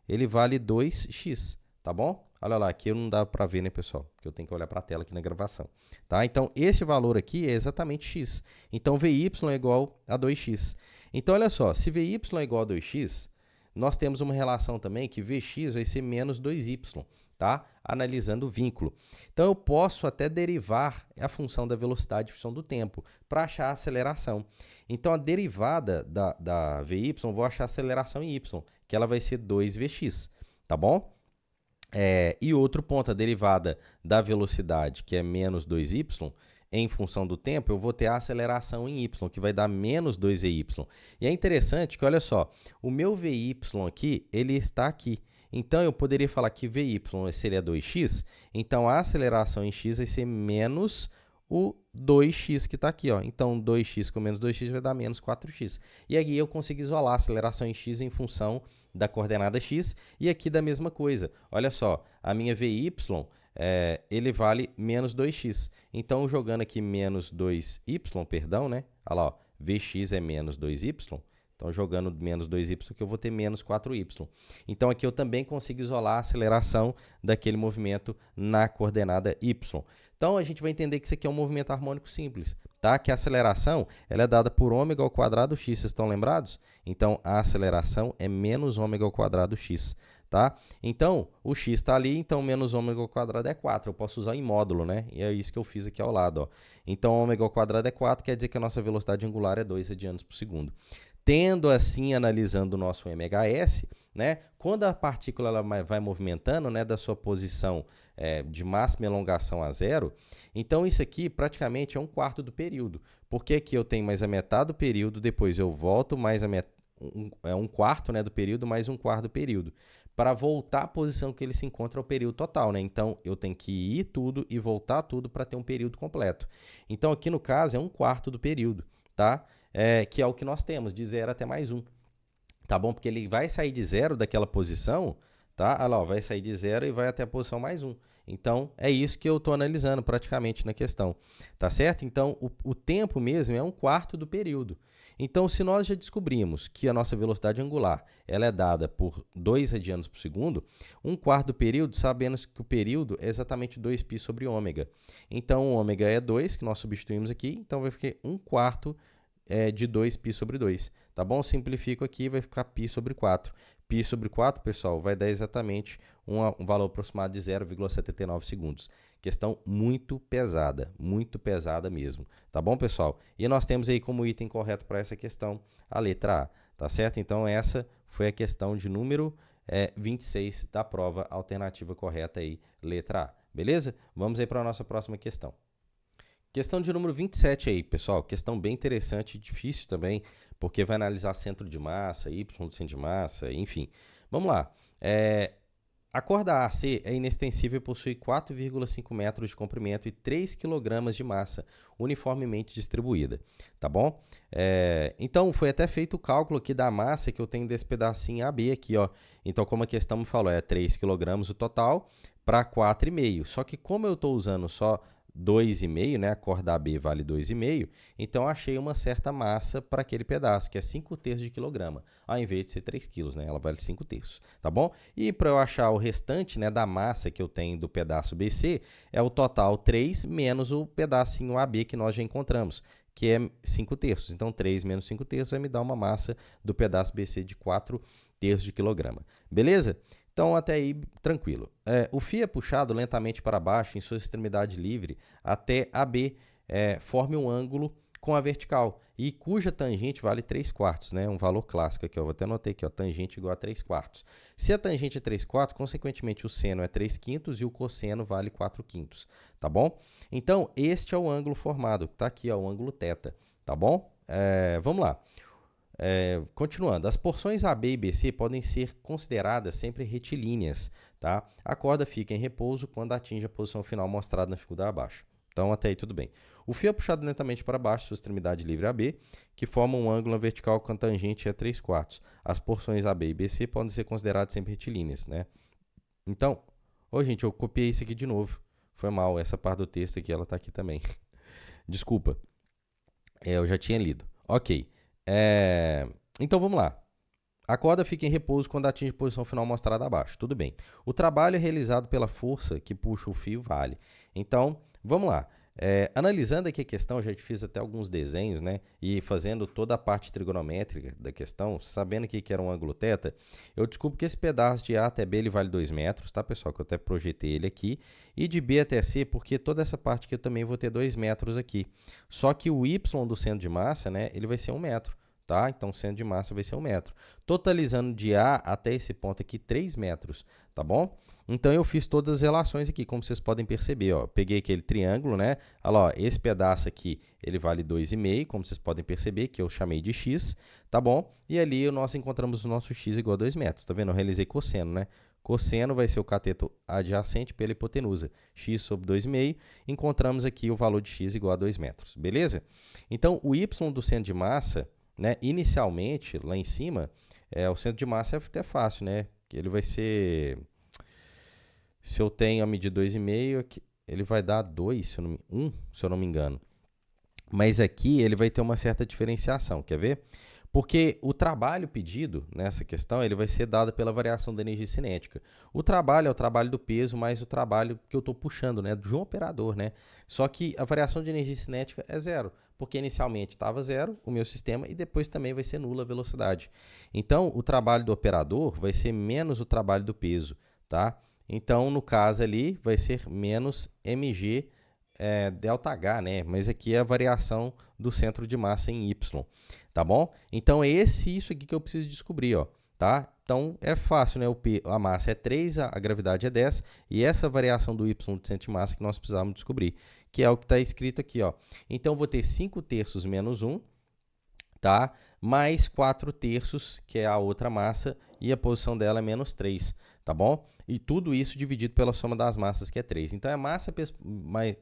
ele vale 2x, tá bom? Olha lá, aqui não dá para ver, né, pessoal? Porque eu tenho que olhar para a tela aqui na gravação, tá? Então, esse valor aqui é exatamente x. Então, Vy é igual a 2x. Então, olha só, se Vy é igual a 2x, nós temos uma relação também que Vx vai ser menos 2y, tá? Analisando o vínculo. Então, eu posso até derivar a função da velocidade em função do tempo para achar a aceleração. Então, a derivada da Vy, vou achar a aceleração em y, que ela vai ser 2Vx, tá bom? E outro ponto, a derivada da velocidade, que é menos 2y, em função do tempo, eu vou ter a aceleração em y, que vai dar menos 2Vy. E é interessante que, olha só, o meu Vy aqui, ele está aqui. Então, eu poderia falar que Vy seria 2x, então a aceleração em x vai ser menos o 2x que está aqui, ó. Então, 2x com menos 2x vai dar menos 4x. E aqui eu consigo isolar a aceleração em x em função da coordenada x. E aqui da mesma coisa. Olha só, a minha Vy, ele vale menos 2x. Então, jogando aqui menos 2y, perdão, né? Olha lá, ó, Vx é menos 2y. Então, jogando menos 2y, que eu vou ter menos 4y. Então, aqui eu também consigo isolar a aceleração daquele movimento na coordenada y. Então, a gente vai entender que isso aqui é um movimento harmônico simples, tá? Que a aceleração ela é dada por ômega ao quadrado x, vocês estão lembrados? Então, a aceleração é menos ômega ao quadrado x, tá? Então, o x está ali, então menos ômega ao quadrado é 4. Eu posso usar em módulo, né? E é isso que eu fiz aqui ao lado, ó. Então, ômega ao quadrado é 4, quer dizer que a nossa velocidade angular é 2 radianos por segundo. Tendo assim, analisando o nosso MHS, né, quando a partícula ela vai movimentando, né, da sua posição de máxima elongação a zero, então isso aqui praticamente é um quarto do período, porque aqui eu tenho mais a metade do período, depois eu volto mais um quarto, né, do período, mais um quarto do período, para voltar à posição que ele se encontra ao período total, né? Então, eu tenho que ir tudo e voltar tudo para ter um período completo. Então, aqui no caso, é um quarto do período, tá? Que é o que nós temos, de 0 até mais 1. Tá bom? Porque ele vai sair de 0 daquela posição, tá? Olha lá, ó, vai sair de 0 e vai até a posição mais 1. Então, é isso que eu estou analisando praticamente na questão. Tá certo? Então, o tempo mesmo é um quarto do período. Então, se nós já descobrimos que a nossa velocidade angular ela é dada por 2 radianos por segundo, um quarto do período, sabemos que o período é exatamente 2π sobre ômega. Então, ômega é 2, que nós substituímos aqui, então vai ficar 1/4 de 2π sobre 2, tá bom? Simplifico aqui, vai ficar π sobre 4. Π sobre 4, pessoal, vai dar exatamente um valor aproximado de 0,79 segundos. Questão muito pesada mesmo, tá bom, pessoal? E nós temos aí como item correto para essa questão a letra A, tá certo? Então, essa foi a questão de número 26 da prova alternativa correta aí, letra A, beleza? Vamos aí para a nossa próxima questão. Questão de número 27 aí, pessoal. Questão bem interessante e difícil também, porque vai analisar centro de massa, Y do centro de massa, enfim. Vamos lá. A corda AC é inextensível e possui 4,5 metros de comprimento e 3 kg de massa uniformemente distribuída, tá bom? Então, foi até feito o cálculo aqui da massa que eu tenho desse pedacinho AB aqui, ó. Então, como a questão me falou, é 3 kg o total para 4,5. Só que como eu estou usando só 2,5, né? A corda AB vale 2,5, então achei uma certa massa para aquele pedaço, que é 5/3 de quilograma, ao invés de ser 3 quilos, né? Ela vale 5/3, tá bom? E para eu achar o restante, né, da massa que eu tenho do pedaço BC, é o total 3 menos o pedacinho AB que nós já encontramos, que é 5/3. Então, 3 menos 5/3 vai me dar uma massa do pedaço BC de 4/3 de quilograma. Beleza? Então, até aí, tranquilo. O fio é puxado lentamente para baixo em sua extremidade livre até AB forme um ângulo com a vertical e cuja tangente vale 3/4, né? Um valor clássico aqui, eu vou até anotar aqui, ó, tangente igual a 3/4. Se a tangente é 3/4, consequentemente o seno é 3/5 e o cosseno vale 4/5, tá bom? Então, este é o ângulo formado, que está aqui, ó, o ângulo θ, tá bom? Vamos lá. Continuando, as porções AB e BC podem ser consideradas sempre retilíneas, tá? A corda fica em repouso quando atinge a posição final mostrada na figura abaixo. Então, até aí tudo bem. O fio é puxado lentamente para baixo, sua extremidade livre AB, que forma um ângulo vertical com a tangente é 3/4. As porções AB e BC podem ser consideradas sempre retilíneas, né? Então, gente, eu copiei isso aqui de novo. Foi mal, essa parte do texto aqui, ela está aqui também. Desculpa. Eu já tinha lido. Ok. Então, vamos lá. A corda fica em repouso quando atinge a posição final mostrada abaixo. Tudo bem. O trabalho é realizado pela força que puxa o fio vale. Então, vamos lá. Analisando aqui a questão, eu já fiz até alguns desenhos, né? E fazendo toda a parte trigonométrica da questão, sabendo que era um ângulo θ, eu descubro que esse pedaço de A até B ele vale 2 metros, tá, pessoal? Que eu até projetei ele aqui. E de B até C, porque toda essa parte aqui eu também vou ter 2 metros aqui. Só que o Y do centro de massa, né? Ele vai ser 1 metro. Tá? Então, o centro de massa vai ser 1 metro. Totalizando de A até esse ponto aqui, 3 metros, tá bom? Então, eu fiz todas as relações aqui, como vocês podem perceber, ó. Peguei aquele triângulo, né? Olha lá, ó, esse pedaço aqui, ele vale 2,5, como vocês podem perceber, que eu chamei de x, tá bom? E ali nós encontramos o nosso x igual a 2 metros, tá vendo? Eu realizei cosseno, né? Cosseno vai ser o cateto adjacente pela hipotenusa. X sobre 2,5. Encontramos aqui o valor de x igual a 2 metros. Beleza? Então, o y do centro de massa, né, inicialmente, lá em cima, o centro de massa é até fácil, né? Ele vai ser... Se eu tenho a medida 2,5, ele vai dar 2, 1, se eu não me engano. Mas aqui ele vai ter uma certa diferenciação, quer ver? Porque o trabalho pedido nessa questão ele vai ser dado pela variação da energia cinética. O trabalho é o trabalho do peso mais o trabalho que eu estou puxando, né, de um operador. Né? Só que a variação de energia cinética é zero, porque inicialmente estava zero o meu sistema e depois também vai ser nula a velocidade. Então, o trabalho do operador vai ser menos o trabalho do peso. Tá? Então, no caso ali, vai ser menos mg ΔH, né? Mas aqui é a variação do centro de massa em y. Tá bom? Então, é isso aqui que eu preciso descobrir, ó, tá? Então, é fácil, né? A massa é 3, a gravidade é 10, e essa variação do y de centro de massa que nós precisamos descobrir, que é o que está escrito aqui, ó. Então, vou ter 5 terços menos 1, tá? Mais 4 terços, que é a outra massa, e a posição dela é menos 3, tá bom? E tudo isso dividido pela soma das massas, que é 3. Então, é massa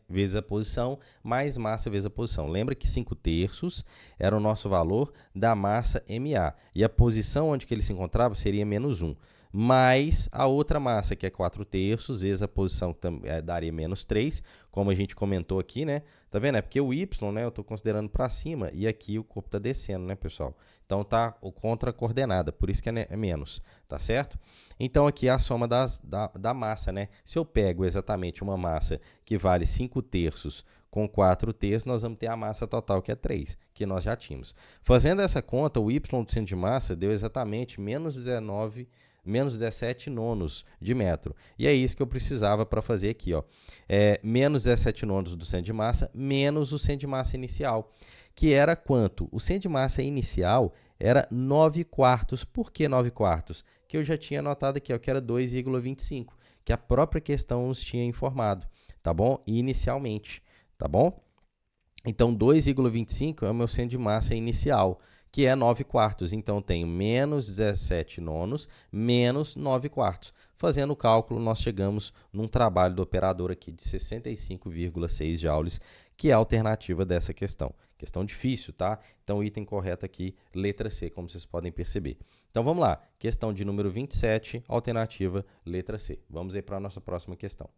vezes a posição, mais massa vezes a posição. Lembra que 5 terços era o nosso valor da massa MA. E a posição onde que ele se encontrava seria menos 1. Mais a outra massa, que é 4 terços, vezes a posição que daria menos 3, como a gente comentou aqui, né? Tá vendo? É porque o y, né, eu estou considerando para cima e aqui o corpo está descendo, né, pessoal? Então, tá o contra coordenada, por isso que é menos, tá certo? Então, aqui é a soma da massa, né? Se eu pego exatamente uma massa que vale 5 terços com 4 terços, nós vamos ter a massa total, que é 3, que nós já tínhamos. Fazendo essa conta, o y do centro de massa deu exatamente menos 17 nonos de metro. E é isso que eu precisava para fazer aqui, ó. Menos 17 nonos do centro de massa, menos o centro de massa inicial, que era quanto? O centro de massa inicial era 9 quartos. Por que 9 quartos? Que eu já tinha anotado aqui, ó, que era 2,25, que a própria questão nos tinha informado, tá bom? Inicialmente, tá bom? Então, 2,25 é o meu centro de massa inicial, que é 9 quartos. Então, eu tenho menos 17 nonos, menos 9 quartos. Fazendo o cálculo, nós chegamos num trabalho do operador aqui de 65,6 joules, que é a alternativa dessa questão. Questão difícil, tá? Então, o item correto aqui, letra C, como vocês podem perceber. Então, vamos lá. Questão de número 27, alternativa, letra C. Vamos aí para a nossa próxima questão.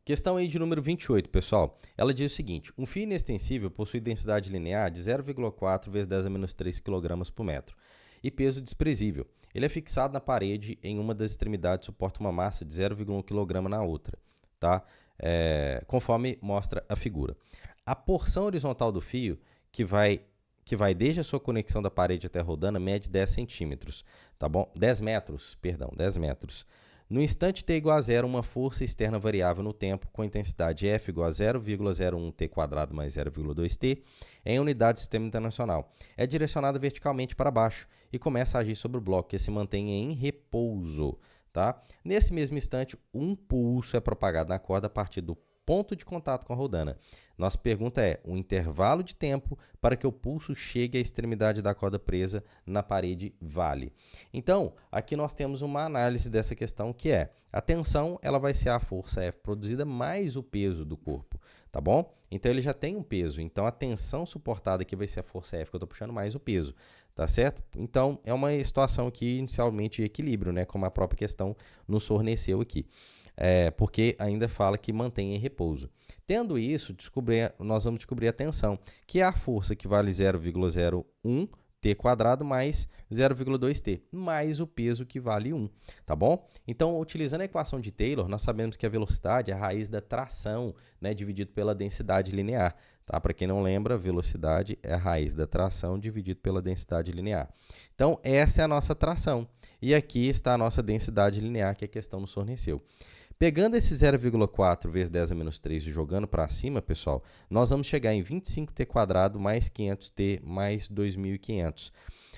Questão aí de número 28, pessoal. Ela diz o seguinte: um fio inextensível possui densidade linear de 0,4 vezes 10 a menos 3 kg por metro e peso desprezível. Ele é fixado na parede em uma das extremidades e suporta uma massa de 0,1 kg na outra, tá? Conforme mostra a figura. A porção horizontal do fio, que vai desde a sua conexão da parede até a rodana, mede 10 centímetros, tá bom? 10 metros, perdão, 10 metros. No instante t igual a zero, uma força externa variável no tempo com intensidade F igual a 0,01t² mais 0,2t em unidade do sistema internacional. É direcionada verticalmente para baixo e começa a agir sobre o bloco, que se mantém em repouso. Tá? Nesse mesmo instante, um pulso é propagado na corda a partir do ponto de contato com a rodana. Nossa pergunta é o intervalo de tempo para que o pulso chegue à extremidade da corda presa na parede vale. Então, aqui nós temos uma análise dessa questão, que é a tensão, ela vai ser a força F produzida mais o peso do corpo, tá bom? Então, ele já tem um peso, então a tensão suportada aqui vai ser a força F que eu estou puxando mais o peso, tá certo? Então, é uma situação aqui inicialmente de equilíbrio, né? Como a própria questão nos forneceu aqui. Porque ainda fala que mantém em repouso. Tendo isso, nós vamos descobrir a tensão, que é a força que vale 0,01t² mais 0,2t, mais o peso que vale 1, tá bom? Então, utilizando a equação de Taylor, nós sabemos que a velocidade é a raiz da tração, né, dividido pela densidade linear. Tá? Para quem não lembra, velocidade é a raiz da tração dividido pela densidade linear. Então, essa é a nossa tração. E aqui está a nossa densidade linear, que a questão nos forneceu. Pegando esse 0,4 vezes 10 a menos 3 e jogando para cima, pessoal, nós vamos chegar em 25t² mais 500t mais 2.500.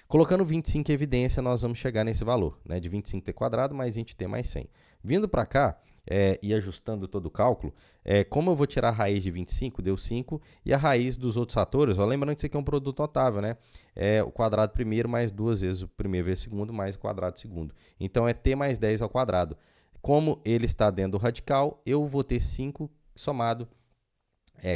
Colocando 25 em evidência, nós vamos chegar nesse valor, né, de 25t² mais 20t mais 100. Vindo para cá, ir ajustando todo o cálculo, como eu vou tirar a raiz de 25, deu 5, e a raiz dos outros fatores, ó, lembrando que isso aqui é um produto notável, né? É o quadrado primeiro mais 2 vezes o primeiro vezes o segundo mais o quadrado segundo. Então, é t mais 10 ao quadrado. Como ele está dentro do radical, eu vou ter 5 somado,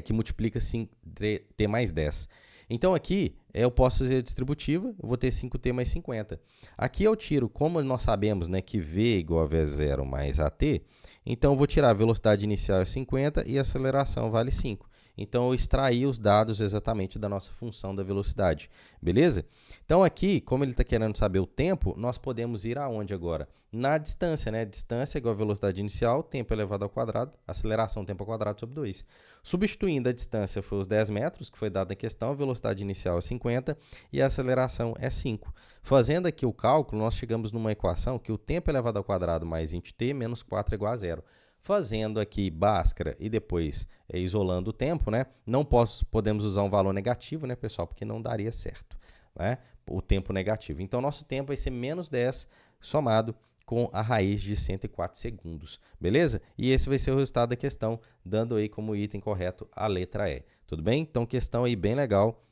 que multiplica t mais 10. Então, aqui, eu posso fazer a distributiva, eu vou ter 5t mais 50. Aqui eu tiro, como nós sabemos, né, que v igual a v0 mais at, então eu vou tirar a velocidade inicial é 50 e a aceleração vale 5. Então, eu extraí os dados exatamente da nossa função da velocidade, beleza? Então, aqui, como ele está querendo saber o tempo, nós podemos ir aonde agora? Na distância, né? Distância igual a velocidade inicial, tempo elevado ao quadrado, aceleração, tempo ao quadrado sobre 2. Substituindo a distância foi os 10 metros, que foi dada na questão, a velocidade inicial é 50 e a aceleração é 5. Fazendo aqui o cálculo, nós chegamos numa equação que o tempo elevado ao quadrado mais 20t menos 4 é igual a zero. Fazendo aqui Bhaskara e depois isolando o tempo, né? Não podemos usar um valor negativo, né, pessoal? Porque não daria certo, né? O tempo negativo. Então, nosso tempo vai ser menos 10 somado com a raiz de 104 segundos, beleza? E esse vai ser o resultado da questão, dando aí como item correto a letra E. Tudo bem? Então, questão aí bem legal,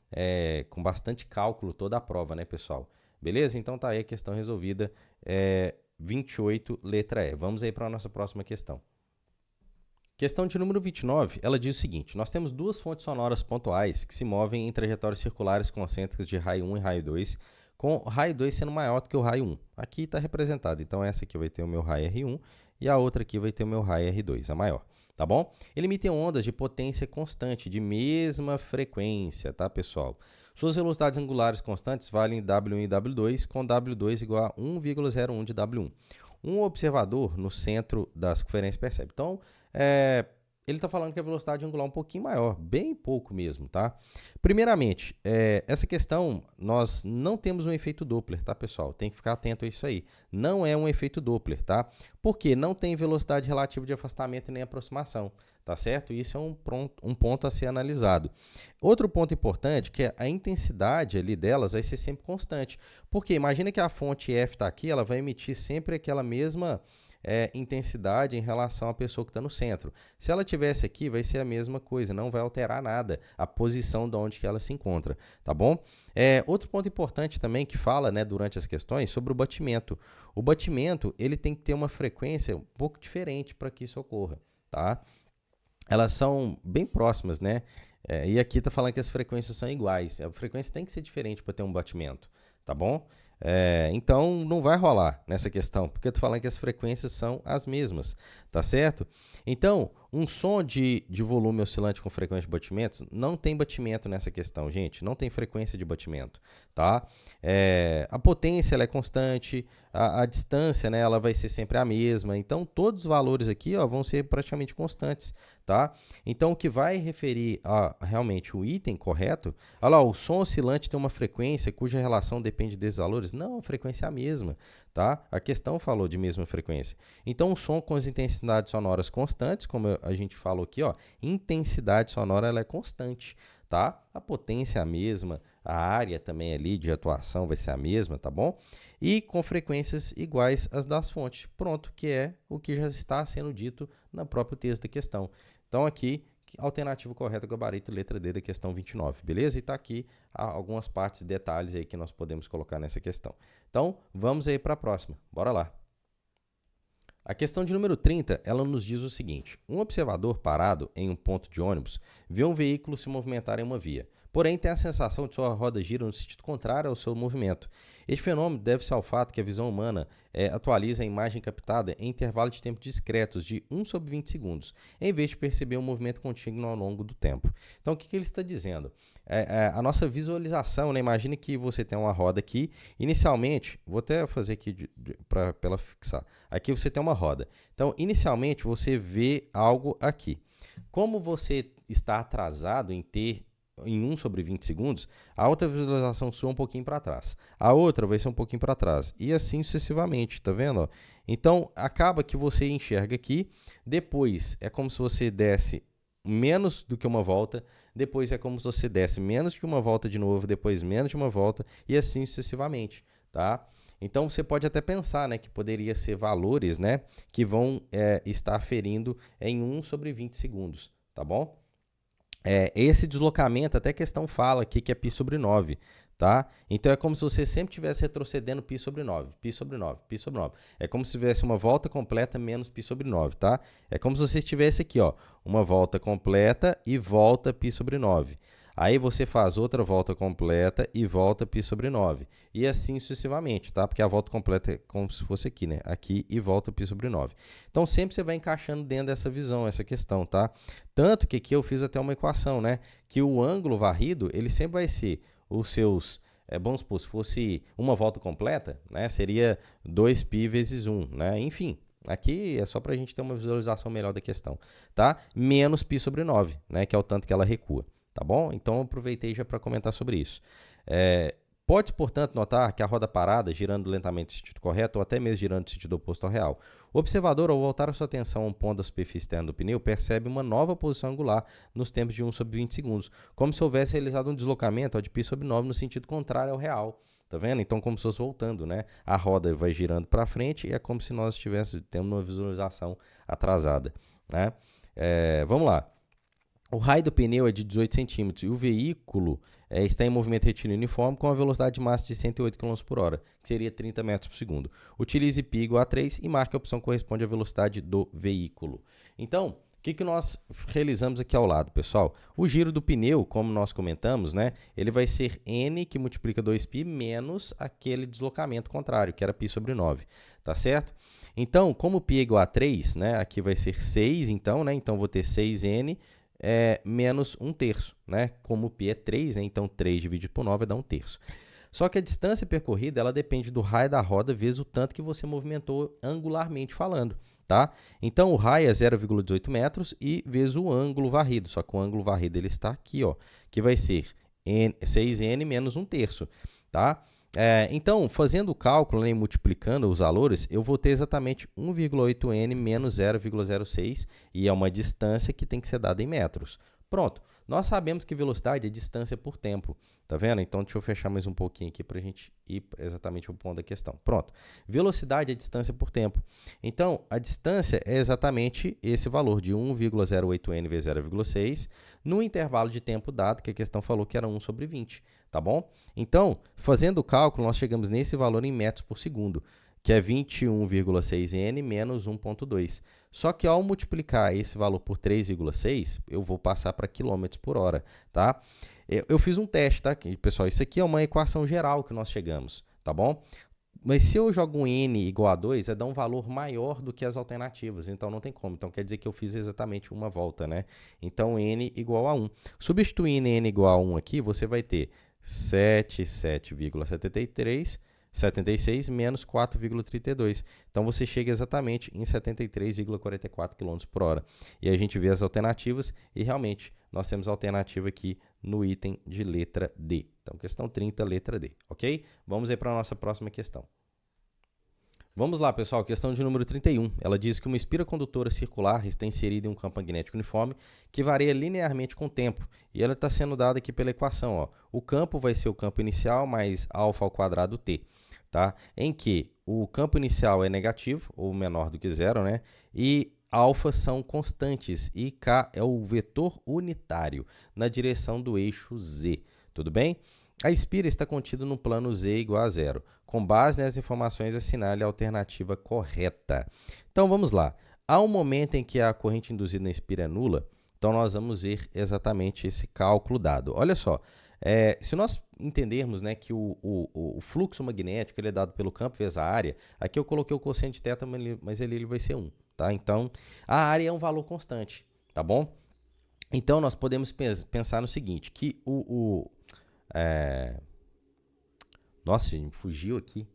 com bastante cálculo toda a prova, né, pessoal? Beleza? Então, tá aí a questão resolvida, 28, letra E. Vamos aí para a nossa próxima questão. Questão de número 29, ela diz o seguinte: nós temos duas fontes sonoras pontuais que se movem em trajetórias circulares concêntricas de raio 1 e raio 2, com o raio 2 sendo maior do que o raio 1. Aqui está representado, então essa aqui vai ter o meu raio R1 e a outra aqui vai ter o meu raio R2, a maior, tá bom? Ele emite ondas de potência constante, de mesma frequência, tá, pessoal? Suas velocidades angulares constantes valem W1 e W2, com W2 igual a 1,01 de W1. Um observador no centro da circunferência percebe. Então, ele está falando que a velocidade angular é um pouquinho maior, bem pouco mesmo, tá? Primeiramente, essa questão, nós não temos um efeito Doppler, tá, pessoal? Tem que ficar atento a isso aí. Não é um efeito Doppler, tá? Porque não tem velocidade relativa de afastamento nem aproximação, tá certo? Isso é um ponto a ser analisado. Outro ponto importante que é a intensidade ali delas vai ser sempre constante. Porque imagina que a fonte F está aqui, ela vai emitir sempre aquela mesma intensidade em relação à pessoa que está no centro. Se ela tivesse aqui, vai ser a mesma coisa, não vai alterar nada a posição de onde que ela se encontra, tá bom? Outro ponto importante também que fala, né, durante as questões sobre o batimento. O batimento, ele tem que ter uma frequência um pouco diferente para que isso ocorra, tá? Elas são bem próximas, né? E aqui está falando que as frequências são iguais. A frequência tem que ser diferente para ter um batimento, tá bom? Então, não vai rolar nessa questão, porque eu estou falando que as frequências são as mesmas, tá certo? Então, um som de volume oscilante com frequência de batimentos, não tem batimento nessa questão, gente, não tem frequência de batimento, tá? A potência ela é constante, a distância, né, ela vai ser sempre a mesma, então todos os valores aqui, ó, vão ser praticamente constantes, tá? Então, o que vai referir a realmente o item correto, olha lá, o som oscilante tem uma frequência cuja relação depende desses valores? Não, a frequência é a mesma, tá? A questão falou de mesma frequência. Então, o som com as intensidades sonoras constantes, como a gente falou aqui, ó, intensidade sonora ela é constante, tá? A potência é a mesma, a área também ali de atuação vai ser a mesma, tá bom? E com frequências iguais às das fontes. Pronto, que é o que já está sendo dito no próprio texto da questão. Então, aqui, alternativa correta, gabarito, letra D da questão 29, beleza? E está aqui algumas partes, detalhes aí que nós podemos colocar nessa questão. Então, vamos aí para a próxima. Bora lá. A questão de número 30, ela nos diz o seguinte: um observador parado em um ponto de ônibus vê um veículo se movimentar em uma via, porém tem a sensação de sua roda gira no sentido contrário ao seu movimento. Este fenômeno deve-se ao fato que a visão humana atualiza a imagem captada em intervalo de tempo discretos de 1 sobre 20 segundos, em vez de perceber um movimento contínuo ao longo do tempo. Então, o que ele está dizendo? A nossa visualização, né? Imagine que você tem uma roda aqui. Inicialmente, vou até fazer aqui para ela fixar. Aqui você tem uma roda. Então, inicialmente, você vê algo aqui. Como você está atrasado em ter em 1 sobre 20 segundos, a outra visualização sua um pouquinho para trás. A outra vai ser um pouquinho para trás. E assim sucessivamente, tá vendo? Então, acaba que você enxerga aqui. Depois, é como se você desse menos do que uma volta. Depois, é como se você desse menos que uma volta de novo. Depois, menos de uma volta. E assim sucessivamente, tá? Então você pode até pensar, né, que poderia ser valores, né, que vão estar ferindo em 1 sobre 20 segundos, tá bom? Esse deslocamento, até a questão fala aqui que é π sobre 9, tá? Então é como se você sempre estivesse retrocedendo π sobre 9, π sobre 9, π sobre 9. É como se tivesse uma volta completa menos π sobre 9, tá? É como se você tivesse aqui, ó, uma volta completa e volta π sobre 9. Aí você faz outra volta completa e volta π sobre 9. E assim sucessivamente, tá? Porque a volta completa é como se fosse aqui, né? Aqui e volta π sobre 9. Então, sempre você vai encaixando dentro dessa visão, essa questão, tá? Tanto que aqui eu fiz até uma equação, né? Que o ângulo varrido, ele sempre vai ser os seus... vamos supor, se fosse uma volta completa, né? Seria 2π vezes 1, né? Enfim, aqui é só para a gente ter uma visualização melhor da questão, tá? Menos π sobre 9, né? Que é o tanto que ela recua. Tá bom? Então, eu aproveitei já para comentar sobre isso. Pode-se, portanto, notar que a roda parada, girando lentamente no sentido correto, ou até mesmo girando no sentido oposto ao real. O observador, ao voltar a sua atenção a um ponto da superfície externa do pneu, percebe uma nova posição angular nos tempos de 1 sobre 20 segundos, como se houvesse realizado um deslocamento de π sobre 9 no sentido contrário ao real. Tá vendo? Então, como se fosse voltando, né? A roda vai girando para frente e é como se nós estivéssemos tendo uma visualização atrasada, né? Vamos lá. O raio do pneu é de 18 centímetros e o veículo está em movimento retilíneo uniforme com a velocidade máxima de 108 km por hora, que seria 30 metros por segundo. Utilize π igual a 3 e marque a opção que corresponde à velocidade do veículo. Então, o que nós realizamos aqui ao lado, pessoal? O giro do pneu, como nós comentamos, né, ele vai ser N que multiplica 2π menos aquele deslocamento contrário, que era π sobre 9, tá certo? Então, como π é igual a 3, né, aqui vai ser 6, então, né, então vou ter 6N menos 1/3, né? Como o π é 3, né? Então 3 dividido por 9 dá 1/3. Só que a distância percorrida, ela depende do raio da roda vezes o tanto que você movimentou angularmente falando, tá? Então o raio é 0,18 metros e vezes o ângulo varrido, só que o ângulo varrido ele está aqui, ó, que vai ser 6N menos 1/3, tá? Então, fazendo o cálculo, né, e multiplicando os valores, eu vou ter exatamente 1,8N menos 0,06, e é uma distância que tem que ser dada em metros. Pronto, nós sabemos que velocidade é distância por tempo, tá vendo? Então, deixa eu fechar mais um pouquinho aqui para a gente ir exatamente ao ponto da questão. Pronto, velocidade é distância por tempo. Então, a distância é exatamente esse valor de 1,08N vezes 0,6, no intervalo de tempo dado, que a questão falou que era 1 sobre 20. Tá bom? Então, fazendo o cálculo, nós chegamos nesse valor em metros por segundo, que é 21,6N menos 1,2. Só que ao multiplicar esse valor por 3,6, eu vou passar para quilômetros por hora, tá? Eu fiz um teste, tá? Pessoal, isso aqui é uma equação geral que nós chegamos, tá bom? Mas se eu jogo um N igual a 2, dá um valor maior do que as alternativas, então não tem como. Então quer dizer que eu fiz exatamente uma volta, né? Então N igual a 1. Substituindo N igual a 1 aqui, você vai ter 77,76 menos 4,32. Então, você chega exatamente em 73,44 km por hora. E a gente vê as alternativas e, realmente, nós temos a alternativa aqui no item de letra D. Então, questão 30, letra D, ok? Vamos aí para a nossa próxima questão. Vamos lá, pessoal, questão de número 31. Ela diz que uma espira condutora circular está inserida em um campo magnético uniforme que varia linearmente com o tempo. E ela está sendo dada aqui pela equação, ó. O campo vai ser o campo inicial mais alfa ao quadrado t, tá? Em que o campo inicial é negativo, ou menor do que zero, né? E alfa são constantes e k é o vetor unitário na direção do eixo z. Tudo bem? A espira está contida no plano z igual a zero. Com base nas informações, assinale a alternativa correta. Então, vamos lá. Há um momento em que a corrente induzida na espira é nula, então nós vamos ver exatamente esse cálculo dado. Olha só, se nós entendermos, né, que o fluxo magnético ele é dado pelo campo vezes a área, aqui eu coloquei o quociente de θ, mas ele vai ser 1. Tá? Então, a área é um valor constante, tá bom? Então, nós podemos pensar no seguinte, que Nossa, gente, me fugiu aqui.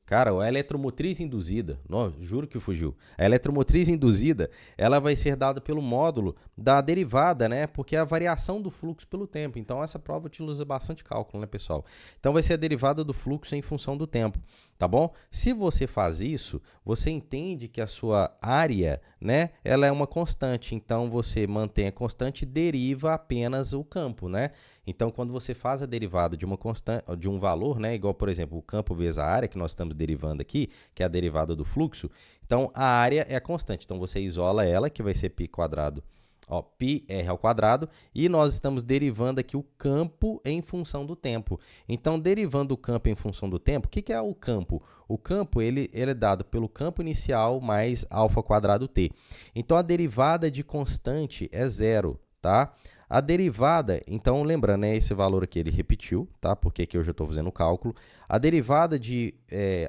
Cara, a eletromotriz induzida, juro que fugiu. A eletromotriz induzida, ela vai ser dada pelo módulo da derivada, né? Porque é a variação do fluxo pelo tempo. Então, essa prova utiliza bastante cálculo, né, pessoal? Então, vai ser a derivada do fluxo em função do tempo. Tá bom? Se você faz isso, você entende que a sua área, né, ela é uma constante. Então, você mantém a constante e deriva apenas o campo, né? Então, quando você faz a derivada de uma constante, de um valor, né, igual, por exemplo, o campo vezes a área que nós estamos derivando aqui, que é a derivada do fluxo, então a área é a constante. Então, você isola ela, que vai ser π quadrado, ó, πr ao quadrado, e nós estamos derivando aqui o campo em função do tempo. Então, derivando o campo em função do tempo, o que é o campo? O campo ele é dado pelo campo inicial mais alfa quadrado t. Então, a derivada de constante é zero, tá? A derivada, então, lembrando, né, esse valor aqui ele repetiu, tá? Porque aqui eu já estou fazendo o cálculo. A derivada de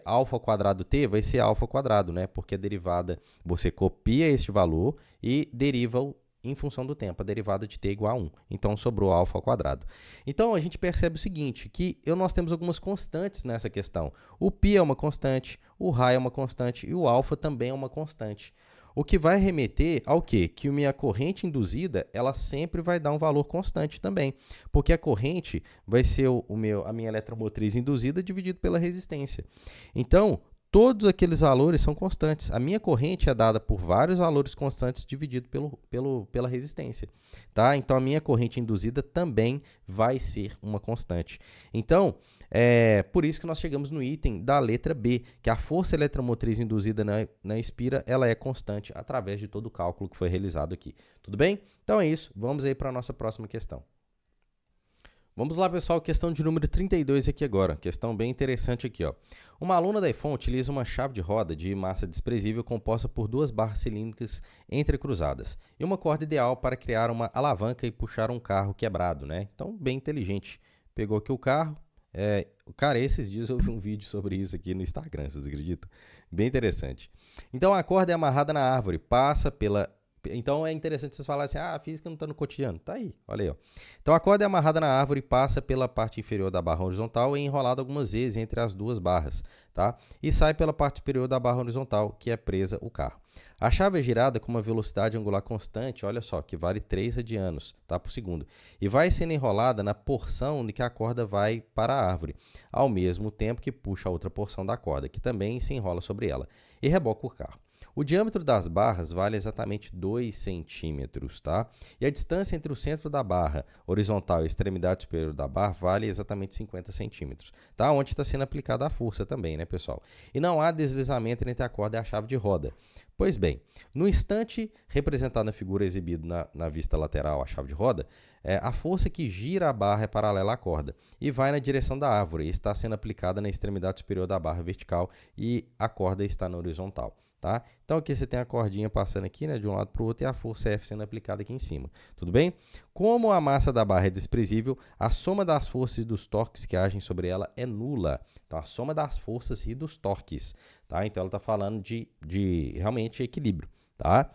alfa quadrado t vai ser alfa quadrado, né? Porque a derivada, você copia este valor e deriva em função do tempo, a derivada de t igual a 1. Então, sobrou alfa ao quadrado. Então, a gente percebe o seguinte, que nós temos algumas constantes nessa questão. O π é uma constante, o ρ é uma constante e o alfa também é uma constante. O que vai remeter ao quê? Que a minha corrente induzida, ela sempre vai dar um valor constante também, porque a corrente vai ser a minha eletromotriz induzida dividido pela resistência. Então, todos aqueles valores são constantes. A minha corrente é dada por vários valores constantes dividido pela resistência. Tá? Então, a minha corrente induzida também vai ser uma constante. Então, por isso que nós chegamos no item da letra B, que a força eletromotriz induzida na espira ela é constante através de todo o cálculo que foi realizado aqui. Tudo bem? Então é isso. Vamos aí para a nossa próxima questão. Vamos lá, pessoal, questão de número 32 aqui agora. Questão bem interessante aqui, ó. Uma aluna da IFON utiliza uma chave de roda de massa desprezível composta por duas barras cilíndricas entrecruzadas e uma corda ideal para criar uma alavanca e puxar um carro quebrado, né? Então, bem inteligente. Pegou aqui o carro. Cara, esses dias eu vi um vídeo sobre isso aqui no Instagram, vocês acreditam? Bem interessante. Então, a corda é amarrada na árvore, passa pela... Então, é interessante vocês falarem assim, a física não está no cotidiano. Tá aí, olha aí, ó. Então, a corda é amarrada na árvore, passa pela parte inferior da barra horizontal e é enrolada algumas vezes entre as duas barras, tá? E sai pela parte superior da barra horizontal, que é presa o carro. A chave é girada com uma velocidade angular constante, olha só, que vale 3 radianos, tá, por segundo. E vai sendo enrolada na porção de que a corda vai para a árvore, ao mesmo tempo que puxa a outra porção da corda, que também se enrola sobre ela, e reboca o carro. O diâmetro das barras vale exatamente 2 centímetros, tá? E a distância entre o centro da barra horizontal e a extremidade superior da barra vale exatamente 50 centímetros, tá? Onde está sendo aplicada a força também, né, pessoal? E não há deslizamento entre a corda e a chave de roda. Pois bem, no instante representado na figura exibida na vista lateral, a chave de roda, a força que gira a barra é paralela à corda e vai na direção da árvore e está sendo aplicada na extremidade superior da barra vertical e a corda está na horizontal. Tá? Então, aqui você tem a cordinha passando aqui, né, de um lado para o outro e a força F sendo aplicada aqui em cima. Tudo bem? Como a massa da barra é desprezível, a soma das forças e dos torques que agem sobre ela é nula. Então, a soma das forças e dos torques. Tá? Então, ela está falando de realmente equilíbrio. Tá?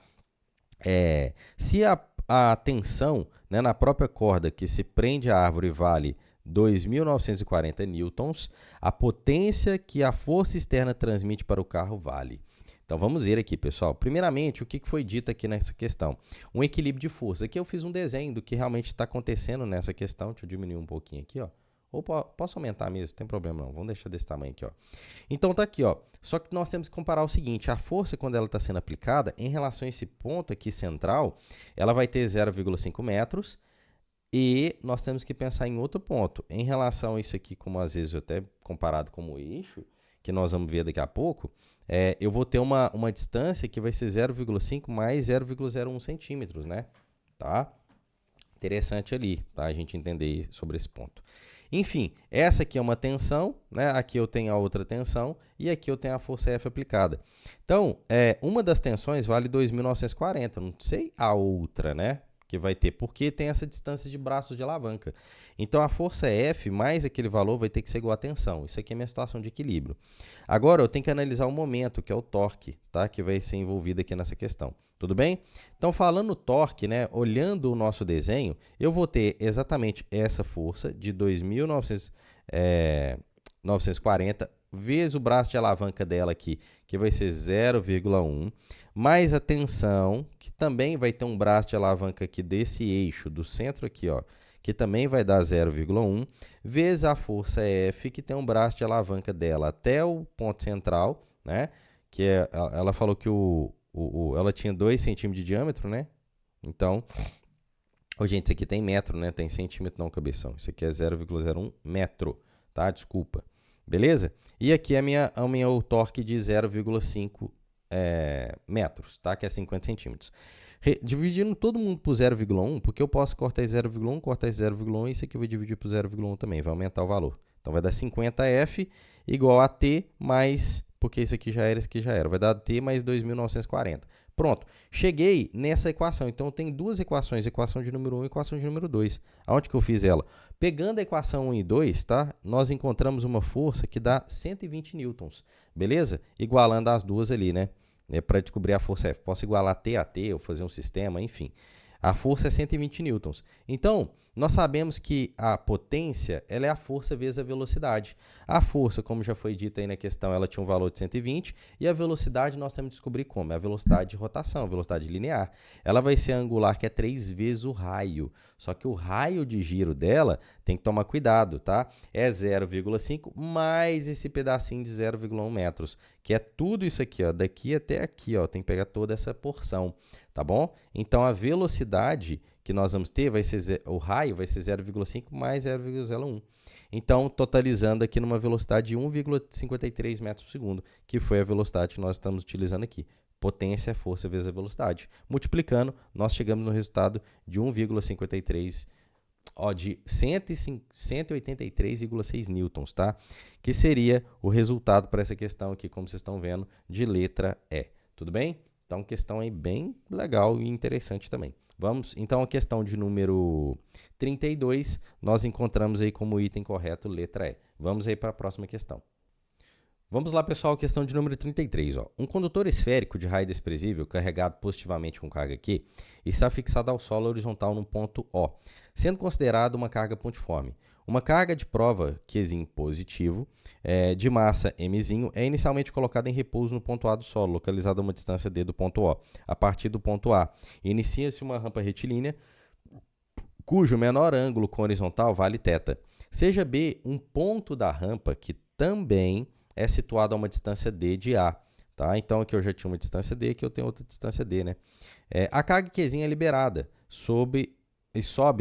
Se a tensão, né, na própria corda que se prende à árvore vale 2.940 newtons, a potência que a força externa transmite para o carro vale. Então, vamos ver aqui, pessoal. Primeiramente, o que foi dito aqui nessa questão? Um equilíbrio de força. Aqui eu fiz um desenho do que realmente está acontecendo nessa questão. Deixa eu diminuir um pouquinho aqui, ó. Ou posso aumentar mesmo, não tem problema não. Vamos deixar desse tamanho aqui, ó. Então, tá aqui, ó. Só que nós temos que comparar o seguinte. A força, quando ela está sendo aplicada, em relação a esse ponto aqui central, ela vai ter 0,5 metros. E nós temos que pensar em outro ponto. Em relação a isso aqui, como às vezes eu até comparado como eixo, que nós vamos ver daqui a pouco, eu vou ter uma distância que vai ser 0,5 mais 0,01 centímetros, né? Tá? Interessante ali, tá? A gente entender sobre esse ponto. Enfim, essa aqui é uma tensão, né? Aqui eu tenho a outra tensão e aqui eu tenho a força F aplicada. Então, uma das tensões vale 2.940, não sei a outra, né? Que vai ter, porque tem essa distância de braços de alavanca. Então, a força F mais aquele valor vai ter que ser igual à tensão. Isso aqui é minha situação de equilíbrio. Agora, eu tenho que analisar o momento, que é o torque, tá? Que vai ser envolvido aqui nessa questão. Tudo bem? Então, falando no torque, né? Olhando o nosso desenho, eu vou ter exatamente essa força de 2.940 vezes o braço de alavanca dela aqui, que vai ser 0,1, mais a tensão, que também vai ter um braço de alavanca aqui desse eixo, do centro aqui, ó, que também vai dar 0,1, vezes a força F, que tem um braço de alavanca dela até o ponto central, né? Que ela falou que ela tinha 2 centímetros de diâmetro, né? Então, gente, isso aqui tem metro, né? Tem centímetro não, cabeção. Isso aqui é 0,01 metro, tá? Desculpa. Beleza? E aqui o torque de 0,5 metros, tá? Que é 50 centímetros. Dividindo todo mundo por 0,1, porque eu posso cortar esse 0,1, cortar esse 0,1 e isso aqui eu vou dividir por 0,1 também, vai aumentar o valor. Então, vai dar 50F igual a T mais, porque isso aqui já era, isso aqui já era, vai dar T mais 2.940. Pronto, cheguei nessa equação. Então, tem duas equações, equação de número 1 e equação de número 2. Aonde que eu fiz ela? Pegando a equação 1 e 2, tá? Nós encontramos uma força que dá 120 newtons, beleza? Igualando as duas ali, né? Para descobrir a força F. Posso igualar T a T, ou fazer um sistema, enfim. A força é 120 newtons. Então, nós sabemos que a potência ela é a força vezes a velocidade. A força, como já foi dito aí na questão, ela tinha um valor de 120, e a velocidade nós temos que descobrir como. É a velocidade de rotação, a velocidade linear. Ela vai ser angular, que é 3 vezes o raio. Só que o raio de giro dela tem que tomar cuidado, tá? É 0,5 mais esse pedacinho de 0,1 metros, que é tudo isso aqui, ó, daqui até aqui, ó, tem que pegar toda essa porção, tá bom? Então, a velocidade que nós vamos ter vai ser, o raio vai ser 0,5 mais 0,01. Então, totalizando aqui numa velocidade de 1,53 metros por segundo, que foi a velocidade que nós estamos utilizando aqui. Potência é força vezes a velocidade. Multiplicando, nós chegamos no resultado de 1,53, de 183,6 newtons, tá? Que seria o resultado para essa questão aqui, como vocês estão vendo, de letra E. Tudo bem? Então, questão aí bem legal e interessante também. Vamos, então, a questão de número 32, nós encontramos aí como item correto letra E. Vamos aí para a próxima questão. Vamos lá, pessoal, questão de número 33. Ó. Um condutor esférico de raio desprezível, carregado positivamente com carga Q, está fixado ao solo horizontal num ponto O, sendo considerado uma carga pontiforme. Uma carga de prova Qzinho positivo, de massa Mzinho, é inicialmente colocada em repouso no ponto A do solo, localizado a uma distância D do ponto O. A partir do ponto A, inicia-se uma rampa retilínea, cujo menor ângulo com horizontal vale θ. Seja B um ponto da rampa que também é situado a uma distância D de A. Tá? Então, aqui eu já tinha uma distância D, aqui eu tenho outra distância D. Né? A carga Qzinha é liberada sobe,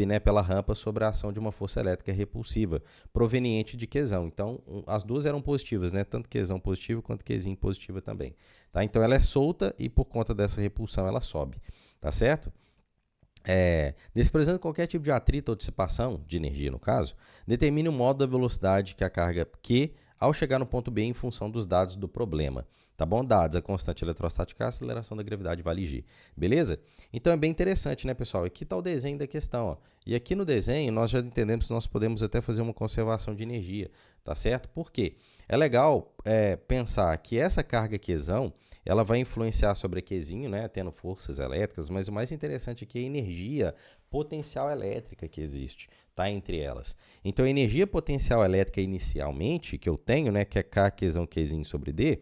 né, pela rampa sobre a ação de uma força elétrica repulsiva, proveniente de Qzão. Então, as duas eram positivas, né? Tanto Qzão positivo quanto Qzinho positiva também. Tá? Então, ela é solta e, por conta dessa repulsão, ela sobe. Tá certo? Desprezando qualquer tipo de atrito ou dissipação, de energia no caso, determine o modo da velocidade que a carga Q ao chegar no ponto B em função dos dados do problema. Tá bom? Dados, a constante eletrostática, a aceleração da gravidade vale G. Beleza? Então, é bem interessante, né, pessoal? Aqui está o desenho da questão. Ó. E aqui no desenho, nós já entendemos que nós podemos até fazer uma conservação de energia. Tá certo? Por quê? É legal pensar que essa carga Qzão, ela vai influenciar sobre a Qzinho, né, tendo forças elétricas, mas o mais interessante aqui é a energia potencial elétrica que existe, tá, entre elas. Então, a energia potencial elétrica inicialmente, que eu tenho, né, que é K Qzão Qzinho sobre D,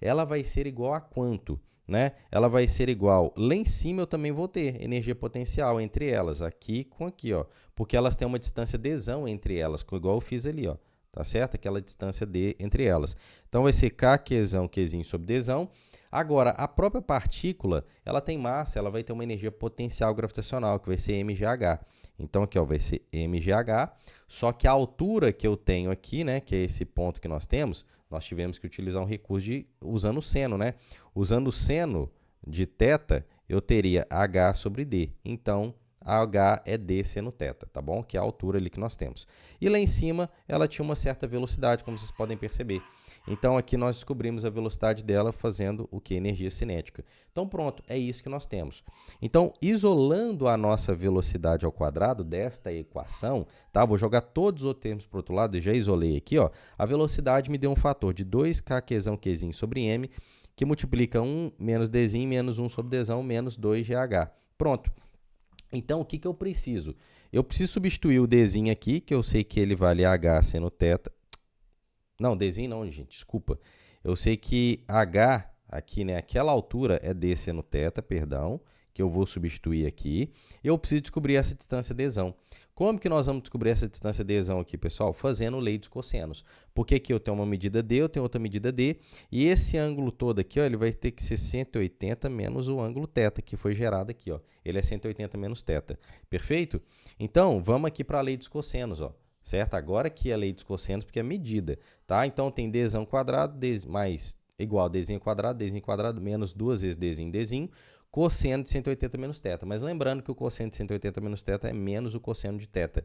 ela vai ser igual a quanto? Né? Ela vai ser igual, lá em cima eu também vou ter energia potencial entre elas, aqui com aqui, ó, porque elas têm uma distância Dzão entre elas, igual eu fiz ali, ó, tá certo? Aquela distância D entre elas. Então, vai ser K Qzão Qzinho sobre Dzão. Agora, a própria partícula, ela tem massa, ela vai ter uma energia potencial gravitacional, que vai ser mgh. Então, aqui ó, vai ser mgh, só que a altura que eu tenho aqui, né, que é esse ponto que nós temos, nós tivemos que utilizar um recurso usando o seno, né? Usando o seno de θ, eu teria h sobre d. Então, h é d seno θ, tá bom? Que é a altura ali que nós temos. E lá em cima, ela tinha uma certa velocidade, como vocês podem perceber. Então, aqui nós descobrimos a velocidade dela fazendo o que? Energia cinética. Então, pronto, é isso que nós temos. Então, isolando a nossa velocidade ao quadrado desta equação, tá? Vou jogar todos os termos para o outro lado, eu já isolei aqui, ó. A velocidade me deu um fator de 2k Qzão Qzinho sobre m, que multiplica 1 menos Dzinho menos 1 sobre Dzão menos 2GH. Pronto. Então, o que eu preciso? Eu preciso substituir o Dzinho aqui, que eu sei que ele vale h seno θ. Não, Dzinho não, gente, desculpa. Eu sei que h aqui, né, aquela altura é d seno θ, perdão, que eu vou substituir aqui. Eu preciso descobrir essa distância adesão. Como que nós vamos descobrir essa distância adesão aqui, pessoal? Fazendo lei dos cossenos. Porque aqui eu tenho uma medida D, eu tenho outra medida D, e esse ângulo todo aqui, ó, ele vai ter que ser 180 menos o ângulo θ, que foi gerado aqui, ó. Ele é 180 menos θ. Perfeito? Então, vamos aqui para a lei dos cossenos, ó. Certo? Agora aqui é a lei dos cossenos, porque é medida, tá? Então, tem Dzão quadrado mais igual a Dzinho quadrado, menos 2 vezes Dzinho, cosseno de 180 menos θ. Mas lembrando que o cosseno de 180 menos θ é menos o cosseno de θ.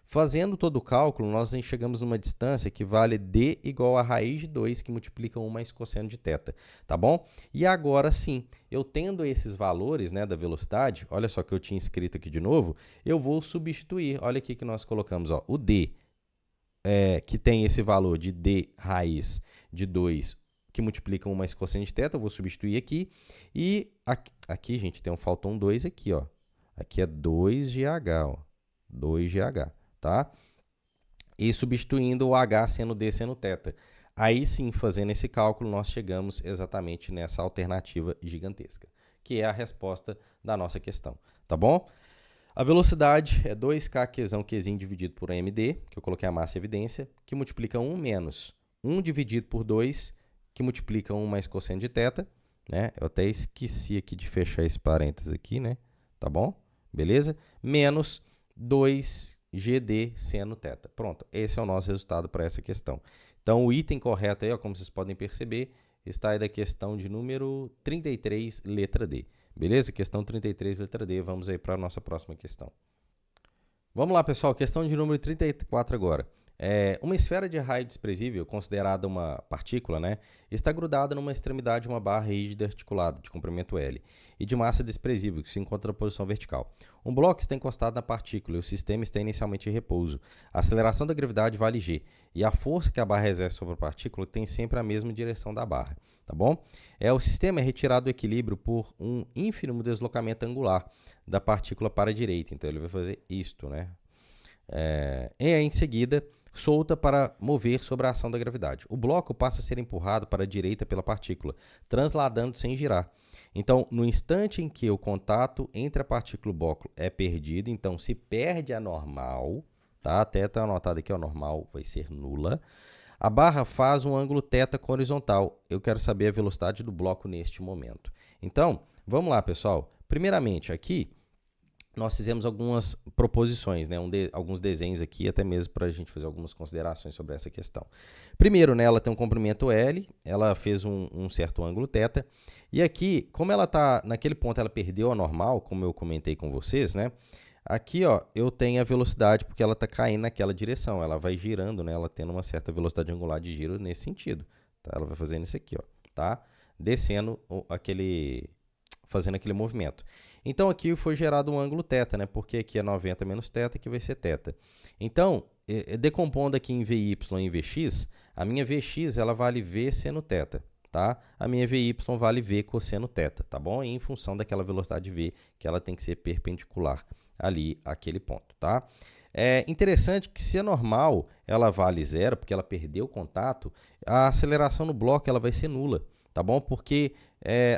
Fazendo todo o cálculo, nós chegamos numa distância que vale D igual a raiz de 2, que multiplica 1 mais cosseno de θ, tá bom? E agora sim, eu tendo esses valores, né, da velocidade, olha só que eu tinha escrito aqui de novo, eu vou substituir, olha aqui que nós colocamos, ó, o D, que tem esse valor de D raiz de 2, que multiplica 1 mais cosseno de θ, eu vou substituir aqui, e aqui gente, faltou um 2 aqui, ó, aqui é 2GH, ó, 2GH, tá? E substituindo o H sendo D sendo θ. Aí sim, fazendo esse cálculo, nós chegamos exatamente nessa alternativa gigantesca, que é a resposta da nossa questão, tá bom? A velocidade é 2K Qzinho dividido por MD, que eu coloquei a massa em evidência, que multiplica 1 menos 1 dividido por 2, que multiplica 1 mais cosseno de θ, né? Eu até esqueci aqui de fechar esse parênteses aqui, né? Tá bom? Beleza? Menos 2GD seno θ. Pronto, esse é o nosso resultado para essa questão. Então, o item correto aí, ó, como vocês podem perceber, está aí da questão de número 33, letra D. Beleza? Questão 33, letra D. Vamos aí para a nossa próxima questão. Vamos lá, pessoal. Questão de número 34 agora. Uma esfera de raio desprezível, considerada uma partícula, né, está grudada numa extremidade de uma barra rígida articulada, de comprimento L, e de massa desprezível, que se encontra na posição vertical. Um bloco está encostado na partícula e o sistema está inicialmente em repouso. A aceleração da gravidade vale G, e a força que a barra exerce sobre a partícula tem sempre a mesma direção da barra. Tá bom? O sistema é retirado do equilíbrio por um ínfimo deslocamento angular da partícula para a direita. Então, ele vai fazer isto, né? Em seguida, solta para mover sobre a ação da gravidade. O bloco passa a ser empurrado para a direita pela partícula, transladando sem girar. Então, no instante em que o contato entre a partícula e o bloco é perdido, então se perde a normal, tá? Até está anotado aqui, a normal vai ser nula. A barra faz um ângulo θ com horizontal. Eu quero saber a velocidade do bloco neste momento. Então, vamos lá, pessoal. Primeiramente, aqui, nós fizemos algumas proposições, né? Alguns desenhos aqui, até mesmo para a gente fazer algumas considerações sobre essa questão. Primeiro, né, ela tem um comprimento L, ela fez um certo ângulo θ, e aqui, como ela está naquele ponto, ela perdeu a normal, como eu comentei com vocês, né? Aqui, ó, eu tenho a velocidade porque ela está caindo naquela direção, ela vai girando, né? Ela tendo uma certa velocidade angular de giro nesse sentido, tá? Ela vai fazendo isso aqui, ó, tá? Descendo fazendo aquele movimento. Então, aqui foi gerado um ângulo θ, né? Porque aqui é 90 menos θ, que vai ser θ. Então, decompondo aqui em Vy e em Vx, a minha Vx ela vale V seno θ, tá? A minha Vy vale V cosseno θ, tá bom? E em função daquela velocidade V, que ela tem que ser perpendicular ali àquele ponto, tá? É interessante que se a normal ela vale zero, porque ela perdeu o contato, a aceleração no bloco ela vai ser nula, tá bom? Porque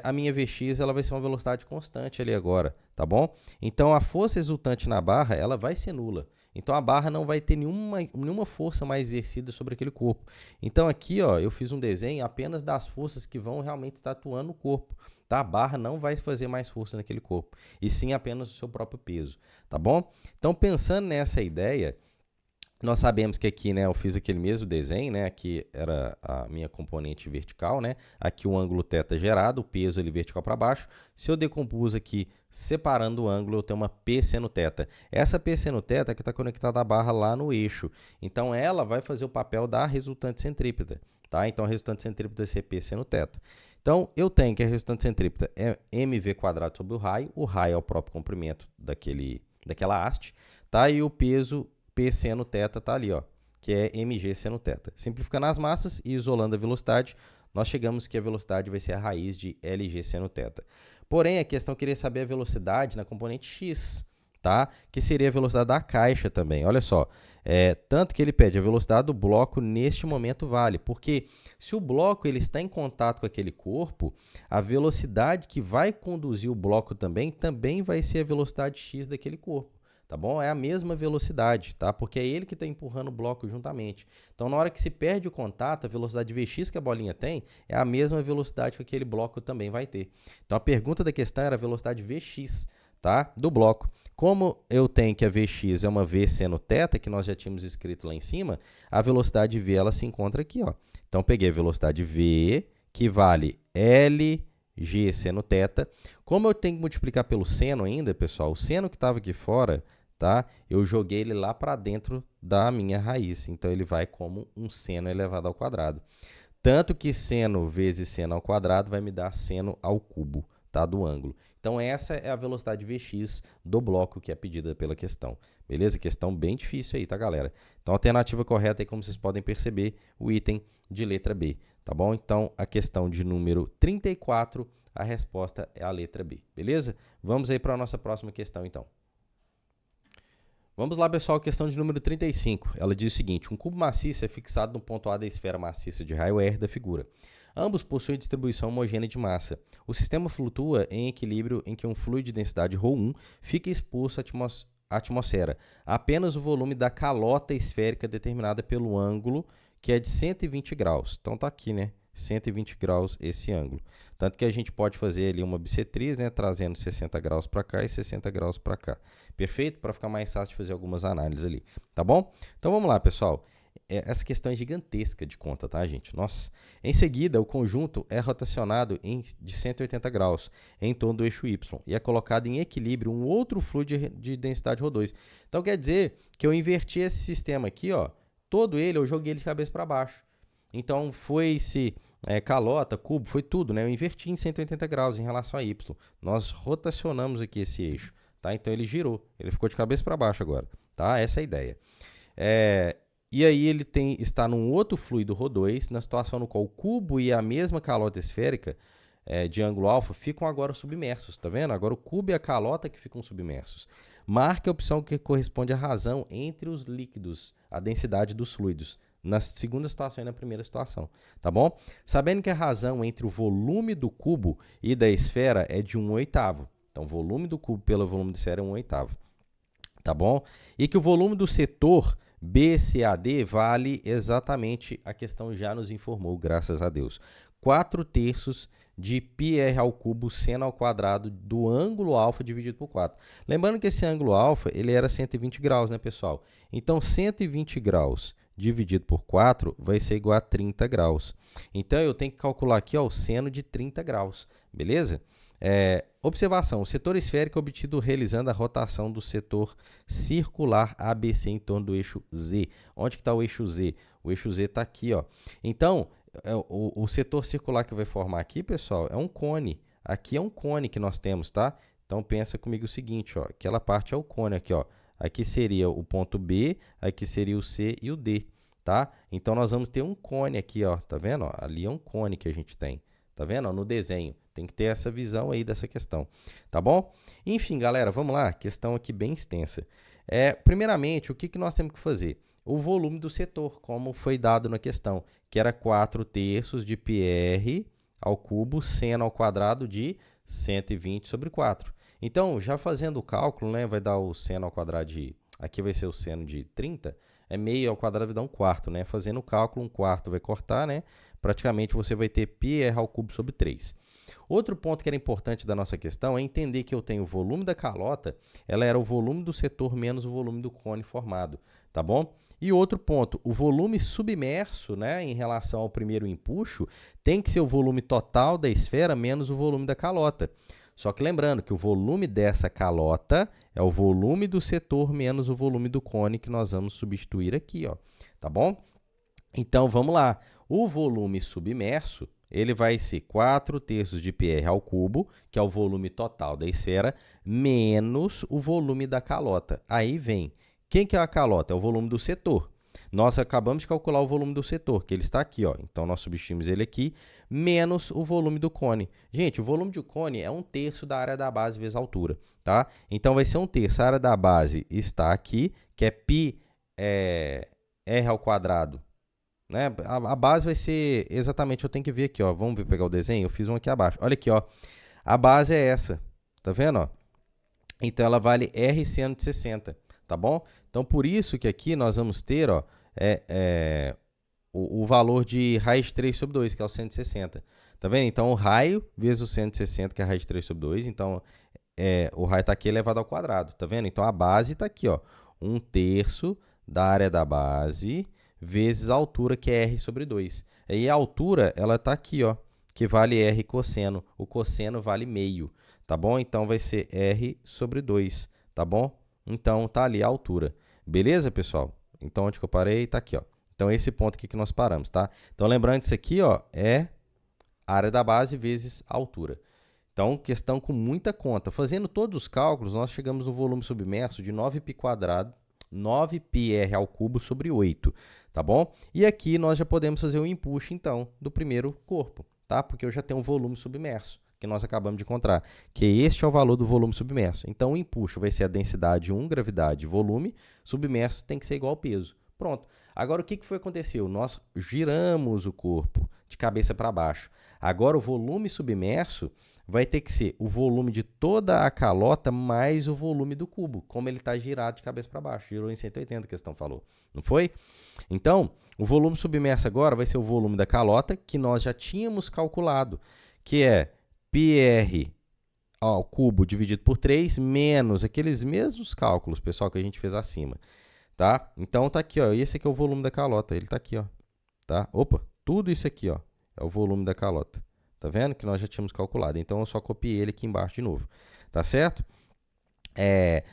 a minha Vx ela vai ser uma velocidade constante ali agora, tá bom? Então, a força resultante na barra ela vai ser nula. Então, a barra não vai ter nenhuma força mais exercida sobre aquele corpo. Então, aqui, ó, eu fiz um desenho apenas das forças que vão realmente estar atuando no corpo. Tá? A barra não vai fazer mais força naquele corpo, e sim apenas o seu próprio peso, tá bom? Então, pensando nessa ideia, nós sabemos que aqui, né, eu fiz aquele mesmo desenho, né, aqui era a minha componente vertical, né, aqui o ângulo θ gerado, o peso ali vertical para baixo. Se eu decompus aqui, separando o ângulo, eu tenho uma P seno θ. Essa P seno θ que está conectada à barra lá no eixo. Então, ela vai fazer o papel da resultante centrípeta, tá? Então, a resultante centrípeta vai ser P seno θ. Então, eu tenho que a resultante centrípeta é mv² sobre o raio é o próprio comprimento daquela haste, tá? E o peso P seno θ está ali, ó, que é mg seno θ. Simplificando as massas e isolando a velocidade, nós chegamos que a velocidade vai ser a raiz de Lg seno θ. Porém, a questão queria saber a velocidade na componente x, tá? Que seria a velocidade da caixa também. Olha só, tanto que ele pede a velocidade do bloco neste momento vale, porque se o bloco ele está em contato com aquele corpo, a velocidade que vai conduzir o bloco também vai ser a velocidade x daquele corpo. Tá bom? É a mesma velocidade, tá? Porque é ele que está empurrando o bloco juntamente. Então, na hora que se perde o contato, a velocidade Vx que a bolinha tem é a mesma velocidade que aquele bloco também vai ter. Então, a pergunta da questão era a velocidade Vx, tá? Do bloco. Como eu tenho que a Vx é uma V seno θ, que nós já tínhamos escrito lá em cima, a velocidade V ela se encontra aqui, ó. Então, peguei a velocidade V, que vale LG seno θ. Como eu tenho que multiplicar pelo seno ainda, pessoal, o seno que estava aqui fora, tá? Eu joguei ele lá para dentro da minha raiz. Então, ele vai como um seno elevado ao quadrado. Tanto que seno vezes seno ao quadrado vai me dar seno ao cubo, tá? Do ângulo. Então, essa é a velocidade Vx do bloco que é pedida pela questão. Beleza? Questão bem difícil aí, tá, galera? Então, a alternativa correta é, como vocês podem perceber, o item de letra B, tá bom? Então, a questão de número 34, a resposta é a letra B, beleza? Vamos aí para a nossa próxima questão, então. Vamos lá, pessoal, questão de número 35. Ela diz o seguinte: um cubo maciço é fixado no ponto A da esfera maciça de raio R da figura. Ambos possuem distribuição homogênea de massa. O sistema flutua em equilíbrio em que um fluido de densidade ρ1 fica exposto à atmosfera. Apenas o volume da calota esférica determinada pelo ângulo, que é de 120 graus. Então, tá aqui, né? 120 graus esse ângulo. Tanto que a gente pode fazer ali uma bissetriz, né, trazendo 60 graus para cá e 60 graus para cá. Perfeito? Para ficar mais fácil de fazer algumas análises ali, tá bom? Então vamos lá, pessoal. Essa questão é gigantesca de conta, tá, gente? Nossa. Em seguida, o conjunto é rotacionado de 180 graus em torno do eixo Y e é colocado em equilíbrio um outro fluido de densidade ρ2. Então quer dizer que eu inverti esse sistema aqui, ó, todo ele, eu joguei ele de cabeça para baixo. Então foi-se calota, cubo, foi tudo, né? Eu inverti em 180 graus em relação a Y. Nós rotacionamos aqui esse eixo, tá? Então ele girou, ele ficou de cabeça para baixo agora, tá? Essa é a ideia. E aí ele está num outro fluido ρ2, na situação no qual o cubo e a mesma calota esférica de ângulo alfa ficam agora submersos, tá vendo? Agora o cubo e a calota que ficam submersos. Marque a opção que corresponde à razão entre os líquidos, a densidade dos fluidos, na segunda situação e na primeira situação, tá bom? Sabendo que a razão entre o volume do cubo e da esfera é de 1/8. Então, o volume do cubo pelo volume da esfera é 1/8, tá bom? E que o volume do setor BCAD vale exatamente, a questão já nos informou, graças a Deus, 4/3 de πr ao cubo seno ao quadrado do ângulo alfa dividido por 4. Lembrando que esse ângulo alfa, ele era 120 graus, né, pessoal? Então, 120 graus dividido por 4 vai ser igual a 30 graus. Então, eu tenho que calcular aqui, ó, o seno de 30 graus, beleza? Observação, o setor esférico é obtido realizando a rotação do setor circular ABC em torno do eixo Z. Onde que está o eixo Z? O eixo Z está aqui, ó. Então, o setor circular que vai formar aqui, pessoal, é um cone. Aqui é um cone que nós temos, tá? Então, pensa comigo o seguinte, ó, aquela parte é o cone aqui, ó. Aqui seria o ponto B, aqui seria o C e o D, tá? Então, nós vamos ter um cone aqui, ó, tá vendo? Ó, ali é um cone que a gente tem, tá vendo? Ó, no desenho, tem que ter essa visão aí dessa questão, tá bom? Enfim, galera, vamos lá, questão aqui bem extensa. Primeiramente, o que nós temos que fazer? O volume do setor, como foi dado na questão, que era 4/3 de πr ao cubo seno ao quadrado de 120 sobre 4. Então, já fazendo o cálculo, né, vai dar o seno ao quadrado de... Aqui vai ser o seno de 30, meio ao quadrado vai dar 1/4, né? Fazendo o cálculo, 1/4 vai cortar, né? Praticamente você vai ter πr ao cubo sobre 3. Outro ponto que era importante da nossa questão é entender que eu tenho o volume da calota, ela era o volume do setor menos o volume do cone formado, tá bom? E outro ponto, o volume submerso, né, em relação ao primeiro empuxo, tem que ser o volume total da esfera menos o volume da calota. Só que lembrando que o volume dessa calota é o volume do setor menos o volume do cone que nós vamos substituir aqui, ó, tá bom? Então, vamos lá. O volume submerso, ele vai ser 4/3 de πr ao cubo, que é o volume total da esfera, menos o volume da calota. Aí vem, quem que é a calota? É o volume do setor. Nós acabamos de calcular o volume do setor, que ele está aqui, ó. Então, nós substituímos ele aqui, menos o volume do cone. Gente, o volume do cone é 1/3 da área da base vezes a altura, tá? Então, vai ser 1/3. A área da base está aqui, que é π r ao quadrado, né? A base vai ser exatamente, eu tenho que ver aqui, ó. Vamos pegar o desenho? Eu fiz um aqui abaixo. Olha aqui, ó. A base é essa, tá vendo, ó? Então, ela vale R seno de 60, tá bom? Então, por isso que aqui nós vamos ter, ó, o valor de raiz de 3 sobre 2, que é o 160. Tá vendo? Então, o raio vezes o 160, que é a raiz de 3 sobre 2. Então, o raio está aqui elevado ao quadrado. Tá vendo? Então, a base está aqui, ó. 1/3 da área da base vezes a altura, que é R sobre 2. E a altura, ela está aqui, ó, que vale R cosseno. O cosseno vale meio. Tá bom? Então, vai ser R sobre 2. Tá bom? Então, tá ali a altura. Beleza, pessoal? Então, onde que eu parei? Tá aqui, ó. Então, esse ponto aqui que nós paramos, tá? Então, lembrando que isso aqui, ó, é a área da base vezes a altura. Então, questão com muita conta. Fazendo todos os cálculos, nós chegamos no volume submerso de 9π quadrado, 9πr ao cubo sobre 8, tá bom? E aqui nós já podemos fazer o empuxo, então, do primeiro corpo, tá? Porque eu já tenho um volume submerso, que nós acabamos de encontrar, que este é o valor do volume submerso. Então, o empuxo vai ser a densidade 1, gravidade, volume, submerso tem que ser igual ao peso. Pronto. Agora, o que foi aconteceu? Nós giramos o corpo de cabeça para baixo. Agora, o volume submerso vai ter que ser o volume de toda a calota mais o volume do cubo, como ele está girado de cabeça para baixo. Girou em 180, a questão falou. Não foi? Então, o volume submerso agora vai ser o volume da calota, que nós já tínhamos calculado, que é πr ao cubo dividido por 3, menos aqueles mesmos cálculos, pessoal, que a gente fez acima. Tá? Então, tá aqui, ó. Esse aqui é o volume da calota. Ele tá aqui, ó. Tá? Opa, tudo isso aqui, ó, é o volume da calota. Tá vendo? Que nós já tínhamos calculado. Então, eu só copiei ele aqui embaixo de novo. Tá certo?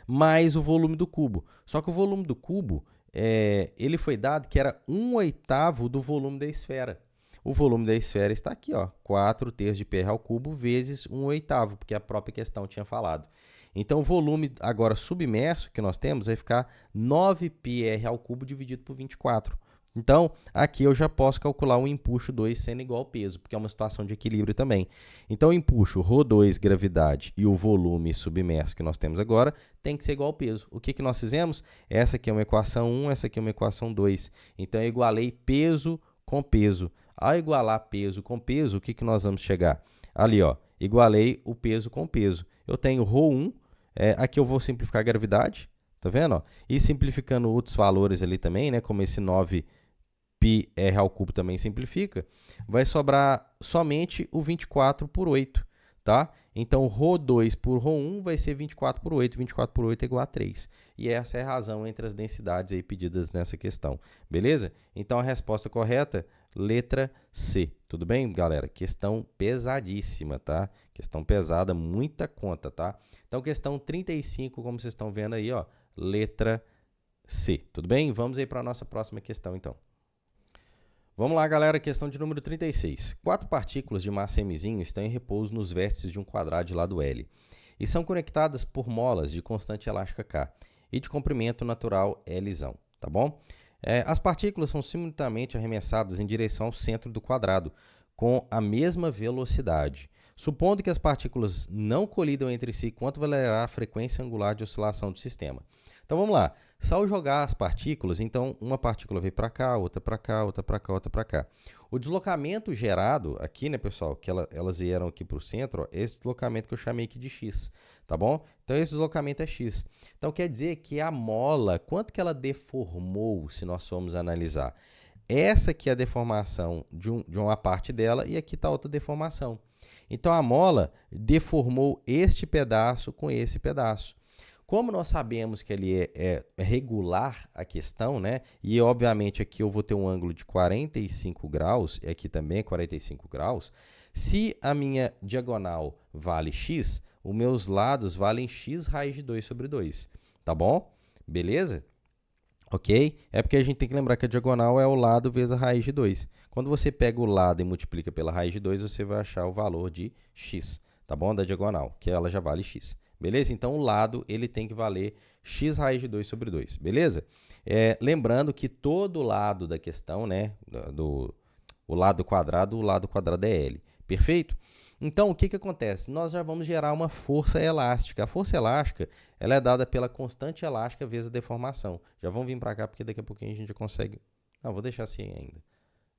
Mais o volume do cubo. Só que o volume do cubo, ele foi dado que era 1/8 do volume da esfera. O volume da esfera está aqui, ó. 4/3 de πr ao cubo vezes 1/8, porque a própria questão tinha falado. Então, o volume agora submerso que nós temos vai ficar 9πr ao cubo dividido por 24. Então, aqui eu já posso calcular o empuxo 2 sendo igual ao peso, porque é uma situação de equilíbrio também. Então, o empuxo ρ2, gravidade, e o volume submerso que nós temos agora tem que ser igual ao peso. O que nós fizemos? Essa aqui é uma equação 1, essa aqui é uma equação 2. Então, eu igualei peso com peso. Ao igualar peso com peso, o que nós vamos chegar? Ali, ó, igualei o peso com peso. Eu tenho ρ1, aqui eu vou simplificar a gravidade, tá vendo? Ó? E simplificando outros valores ali também, né, como esse 9πr ao cubo também simplifica, vai sobrar somente o 24 por 8, tá? Então, ρ2 por ρ1 vai ser 24 por 8, 24 por 8 é igual a 3. E essa é a razão entre as densidades aí pedidas nessa questão, beleza? Então, a resposta correta, letra C. Tudo bem, galera? Questão pesadíssima, tá? Questão pesada, muita conta, tá? Então, questão 35, como vocês estão vendo aí, ó, letra C. Tudo bem? Vamos aí para a nossa próxima questão, então. Vamos lá, galera, questão de número 36. 4 partículas de massa mzinho estão em repouso nos vértices de um quadrado de lado L e são conectadas por molas de constante elástica K e de comprimento natural L, tá bom? As partículas são simultaneamente arremessadas em direção ao centro do quadrado com a mesma velocidade. Supondo que as partículas não colidam entre si, quanto valerá a frequência angular de oscilação do sistema? Então, vamos lá. Se ao jogar as partículas, então, uma partícula veio para cá, outra para cá, outra para cá, outra para cá. O deslocamento gerado aqui, né, pessoal, que elas vieram aqui para o centro, ó, esse deslocamento que eu chamei aqui de x, tá bom? Então, esse deslocamento é x. Então, quer dizer que a mola, quanto que ela deformou, se nós formos analisar? Essa aqui é a deformação de uma parte dela e aqui está outra deformação. Então, a mola deformou este pedaço com esse pedaço. Como nós sabemos que ele é regular a questão, né? E, obviamente, aqui eu vou ter um ângulo de 45 graus, e aqui também é 45 graus. Se a minha diagonal vale x, os meus lados valem x raiz de 2 sobre 2. Tá bom? Beleza? Ok? É porque a gente tem que lembrar que a diagonal é o lado vezes a raiz de 2. Quando você pega o lado e multiplica pela raiz de 2, você vai achar o valor de x, tá bom? Da diagonal, que ela já vale x. beleza? Então, o lado ele tem que valer x raiz de 2 sobre 2, beleza? Lembrando que todo lado da questão, né, o lado quadrado é L, perfeito? Então, o que acontece? Nós já vamos gerar uma força elástica. A força elástica ela é dada pela constante elástica vezes a deformação. Já vamos vir para cá, porque daqui a pouquinho a gente já consegue... Não, vou deixar assim ainda.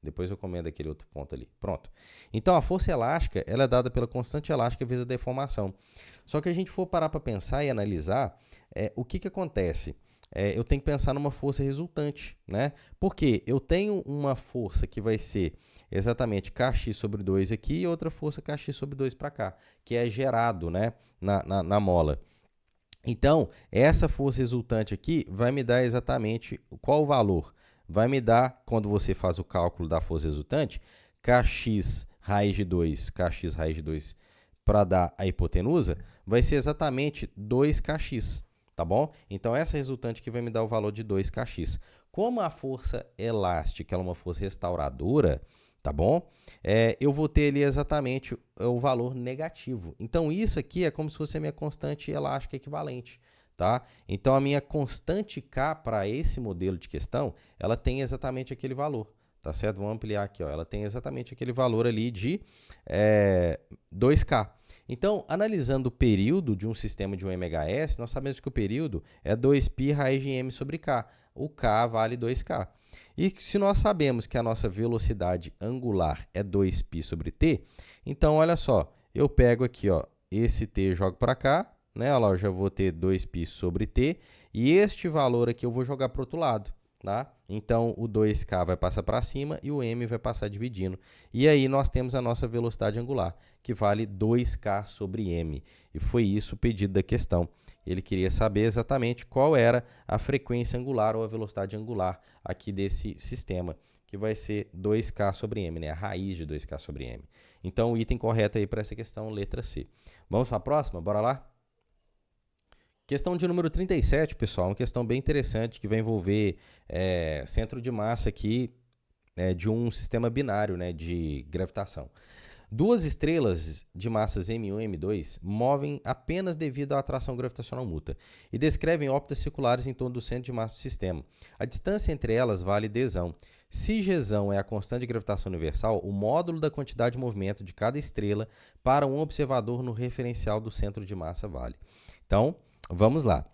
Depois eu comento aquele outro ponto ali. Pronto. Então, a força elástica ela é dada pela constante elástica vezes a deformação. Só que a gente for parar para pensar e analisar, o que acontece? Eu tenho que pensar numa força resultante, né? Porque eu tenho uma força que vai ser exatamente kx sobre 2 aqui e outra força kx sobre 2 para cá, que é gerado, né, na mola. Então, essa força resultante aqui vai me dar exatamente qual o valor? Vai me dar, quando você faz o cálculo da força resultante, kx raiz de 2 para dar a hipotenusa, vai ser exatamente 2kx, tá bom? Então, essa resultante aqui vai me dar o valor de 2kx. Como a força elástica é uma força restauradora, tá bom? Eu vou ter ali exatamente o valor negativo. Então, isso aqui é como se fosse a minha constante elástica equivalente. Tá? Então, a minha constante K para esse modelo de questão, ela tem exatamente aquele valor, tá certo? Vamos ampliar aqui, ó. Ela tem exatamente aquele valor ali de 2K. Então, analisando o período de um sistema de um MHS, nós sabemos que o período é 2π raiz de m sobre K. O K vale 2K. E se nós sabemos que a nossa velocidade angular é 2π sobre t, então, olha só, eu pego aqui, ó, esse t e jogo para cá, né? Olha lá, eu já vou ter 2π sobre t, e este valor aqui eu vou jogar para o outro lado, tá? Então, o 2k vai passar para cima e o m vai passar dividindo. E aí nós temos a nossa velocidade angular, que vale 2k sobre m. E foi isso o pedido da questão. Ele queria saber exatamente qual era a frequência angular ou a velocidade angular aqui desse sistema, que vai ser 2k sobre m, né? A raiz de 2k sobre m. Então, o item correto aí para essa questão, letra C. Vamos para a próxima? Bora lá? Questão de número 37, pessoal, uma questão bem interessante que vai envolver centro de massa aqui de um sistema binário, né, de gravitação. Duas estrelas de massas M1 e M2 movem apenas devido à atração gravitacional mútua e descrevem órbitas circulares em torno do centro de massa do sistema. A distância entre elas vale dzão. Se gzão é a constante de gravitação universal, o módulo da quantidade de movimento de cada estrela para um observador no referencial do centro de massa vale. Então, vamos lá.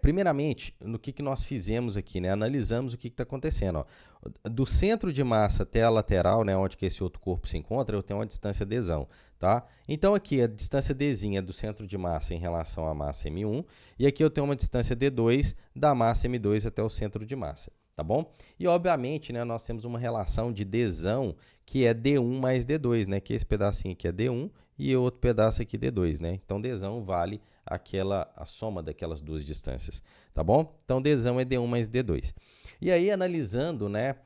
Primeiramente, no que nós fizemos aqui, né? Analisamos o que está acontecendo. Ó. Do centro de massa até a lateral, né, onde que esse outro corpo se encontra, eu tenho uma distância dzão. Tá? Então, aqui a distância dzinha é do centro de massa em relação à massa M1, e aqui eu tenho uma distância d2 da massa M2 até o centro de massa. Tá bom? E, obviamente, né, nós temos uma relação de dzão que é d1 mais d2, né? Que esse pedacinho aqui é d1 e o outro pedaço aqui d2, né? Então, dzão vale a soma daquelas duas distâncias, tá bom? Então, dzão é d1 mais d2. E aí, analisando, né,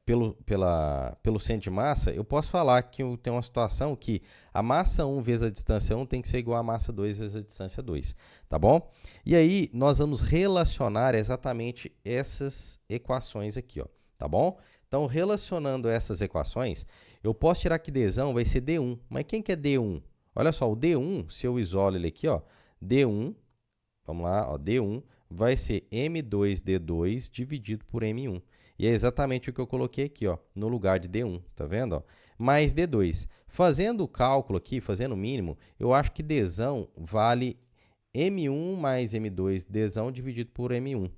pelo centro de massa, eu posso falar que eu tenho uma situação que a massa 1 vezes a distância 1 tem que ser igual a massa 2 vezes a distância 2, tá bom? E aí, nós vamos relacionar exatamente essas equações aqui, ó, tá bom? Então, relacionando essas equações, eu posso tirar que dzão vai ser d1. Mas quem que é d1? Olha só, o d1, se eu isolo ele aqui, ó, d1, vamos lá, ó, d1 vai ser m2d2 dividido por m1. E é exatamente o que eu coloquei aqui, ó, no lugar de d1, tá vendo? Ó? Mais d2. Fazendo o cálculo aqui, fazendo o mínimo, eu acho que dzão vale m1 mais m2 dzão dividido por m1.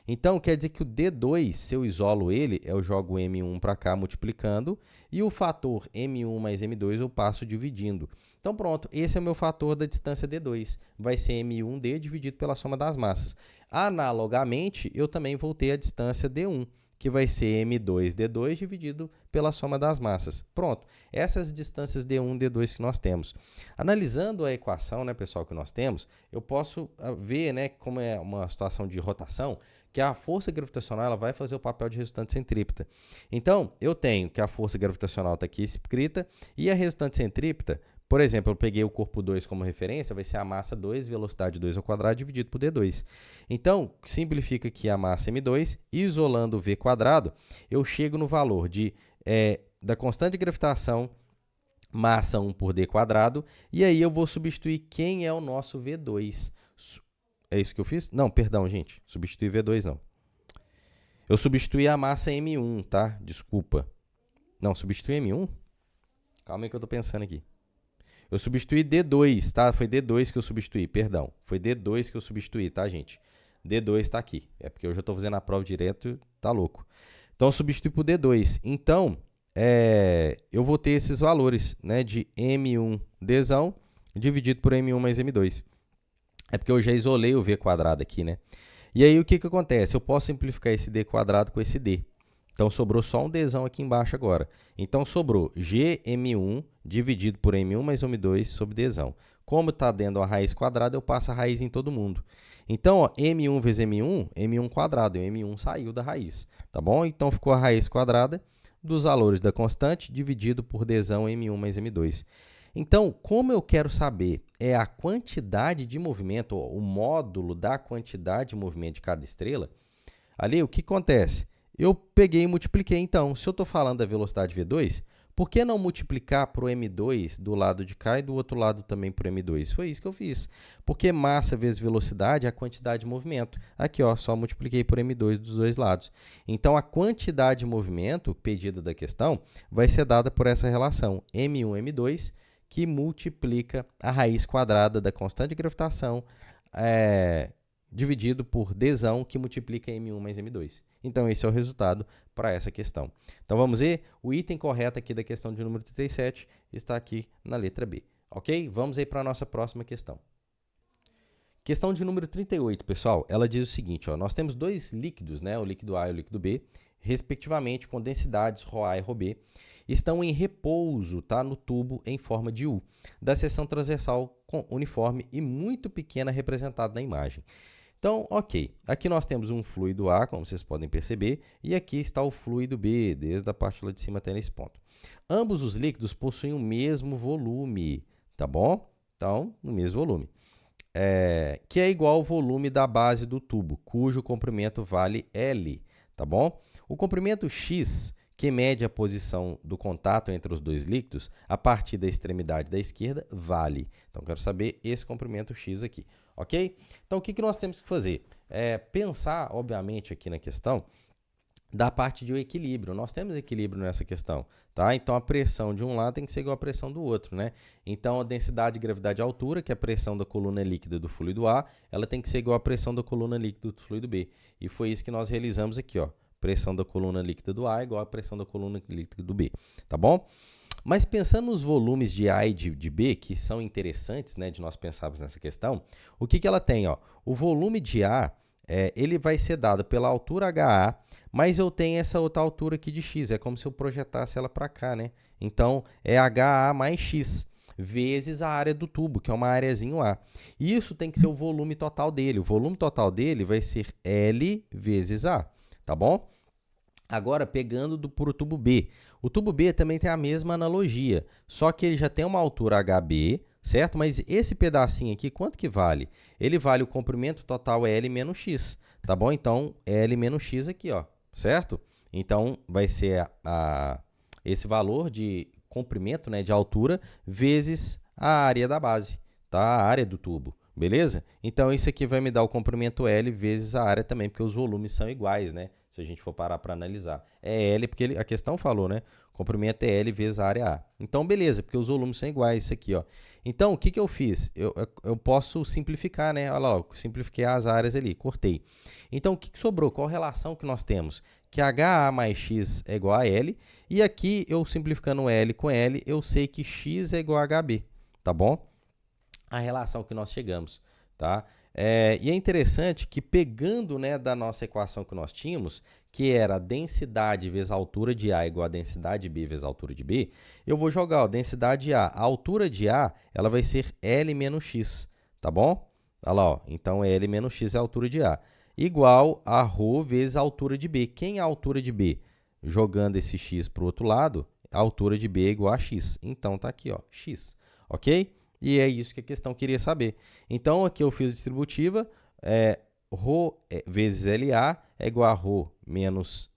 Então, quer dizer que o d2, se eu isolo ele, eu jogo m1 para cá multiplicando, e o fator m1 mais m2 eu passo dividindo. Então, pronto, esse é o meu fator da distância d2. Vai ser m1d dividido pela soma das massas. Analogamente, eu também vou ter a distância d1, que vai ser m2d2 dividido pela soma das massas. Pronto, essas distâncias d1 e d2 que nós temos. Analisando a equação, né, pessoal, que nós temos, eu posso ver, né, como é uma situação de rotação, que a força gravitacional ela vai fazer o papel de resultante centrípeta. Então, eu tenho que a força gravitacional está aqui escrita e a resultante centrípeta, por exemplo, eu peguei o corpo 2 como referência, vai ser a massa 2, velocidade 2 ao quadrado dividido por d2. Então, simplifica aqui a massa m2, isolando o v quadrado, eu chego no valor da constante de gravitação massa 1 por d quadrado, e aí eu vou substituir quem é o nosso V2. É isso que eu fiz? Não, perdão, gente, substituir V2 não. Eu substituí a massa M1, tá? Desculpa. Não, substituir M1? Calma aí que eu tô pensando aqui. Eu substituí D2, tá? Foi D2 que eu substituí, perdão. Foi D2 que eu substituí, tá, gente? D2 tá aqui. É porque eu já tô fazendo a prova direto, tá louco. Então, eu substituí por D2. Então, eu vou ter esses valores, né? De M1Dzão dividido por M1 mais M2. É porque eu já isolei o V quadrado aqui, né? E aí, o que acontece? Eu posso simplificar esse D quadrado com esse D. Então, sobrou só um dzão aqui embaixo agora. Então, sobrou Gm1 dividido por M1 mais M2 sobre dzão. Como está dentro da raiz quadrada, eu passo a raiz em todo mundo. Então, ó, M1 vezes M1, M1 quadrado. E o M1 saiu da raiz, tá bom? Então, ficou a raiz quadrada dos valores da constante dividido por dzão M1 mais M2. Então, como eu quero saber a quantidade de movimento, ó, o módulo da quantidade de movimento de cada estrela, ali o que acontece? Eu peguei e multipliquei, então. Se eu estou falando da velocidade V2, por que não multiplicar para o M2 do lado de cá e do outro lado também para o M2? Foi isso que eu fiz. Porque massa vezes velocidade é a quantidade de movimento. Aqui, ó, só multipliquei por M2 dos dois lados. Então, a quantidade de movimento pedida da questão vai ser dada por essa relação M1, M2, que multiplica a raiz quadrada da constante de gravitação dividido por dzão, que multiplica M1 mais M2. Então, esse é o resultado para essa questão. Então, vamos ver? O item correto aqui da questão de número 37 está aqui na letra B. Ok? Vamos aí para a nossa próxima questão. Questão de número 38, pessoal. Ela diz o seguinte, ó, nós temos dois líquidos, né, o líquido A e o líquido B, respectivamente com densidades ρA e ρB, estão em repouso, tá, no tubo em forma de U, da seção transversal uniforme e muito pequena representada na imagem. Então, ok, aqui nós temos um fluido A, como vocês podem perceber, e aqui está o fluido B, desde a parte lá de cima até nesse ponto. Ambos os líquidos possuem o mesmo volume, tá bom? Então, o mesmo volume, que é igual ao volume da base do tubo, cujo comprimento vale L, tá bom? O comprimento X, que mede a posição do contato entre os dois líquidos, a partir da extremidade da esquerda, vale. Então, quero saber esse comprimento X aqui. Ok? Então, o que nós temos que fazer? Pensar, obviamente, aqui na questão da parte de equilíbrio. Nós temos equilíbrio nessa questão, tá? Então, a pressão de um lado tem que ser igual à pressão do outro, né? Então, a densidade, gravidade e altura, que é a pressão da coluna líquida do fluido A, ela tem que ser igual à pressão da coluna líquida do fluido B. E foi isso que nós realizamos aqui, ó. Pressão da coluna líquida do A igual à pressão da coluna líquida do B, tá bom? Mas pensando nos volumes de A e de B, que são interessantes, né, de nós pensarmos nessa questão, o que ela tem? Ó? O volume de A, ele vai ser dado pela altura HA, mas eu tenho essa outra altura aqui de X, é como se eu projetasse ela para cá, né? Então, é HA mais X, vezes a área do tubo, que é uma areazinho A. Isso tem que ser o volume total dele. O volume total dele vai ser L vezes A, tá bom? Agora, pegando para o tubo B. O tubo B também tem a mesma analogia, só que ele já tem uma altura HB, certo? Mas esse pedacinho aqui, quanto que vale? Ele vale o comprimento total L menos X, tá bom? Então, L menos X aqui, ó, certo? Então, vai ser esse valor de comprimento, né, de altura, vezes a área da base, tá? A área do tubo. Beleza? Então, isso aqui vai me dar o comprimento L vezes a área também, porque os volumes são iguais, né? Se a gente for parar para analisar. É L, porque a questão falou, né? O comprimento é L vezes a área A. Então, beleza, porque os volumes são iguais, isso aqui, ó. Então, o que eu fiz? Eu posso simplificar, né? Olha lá, eu simplifiquei as áreas ali, cortei. Então, o que sobrou? Qual relação que nós temos? Que HA mais X é igual a L, e aqui, eu simplificando L com L, eu sei que X é igual a HB, tá bom? A relação que nós chegamos, tá? E é interessante que pegando, né, da nossa equação que nós tínhamos, que era a densidade vezes a altura de A igual a densidade de B vezes a altura de B, eu vou jogar a densidade de A. A altura de A, ela vai ser L menos X, tá bom? Olha lá, ó. Então, L menos X é a altura de A. Igual a ρ vezes a altura de B. Quem é a altura de B? Jogando esse X para o outro lado, a altura de B é igual a X. Então, tá aqui, ó, X, ok? E é isso que a questão queria saber. Então, aqui eu fiz a distributiva, ρ vezes LA é igual a ρ menos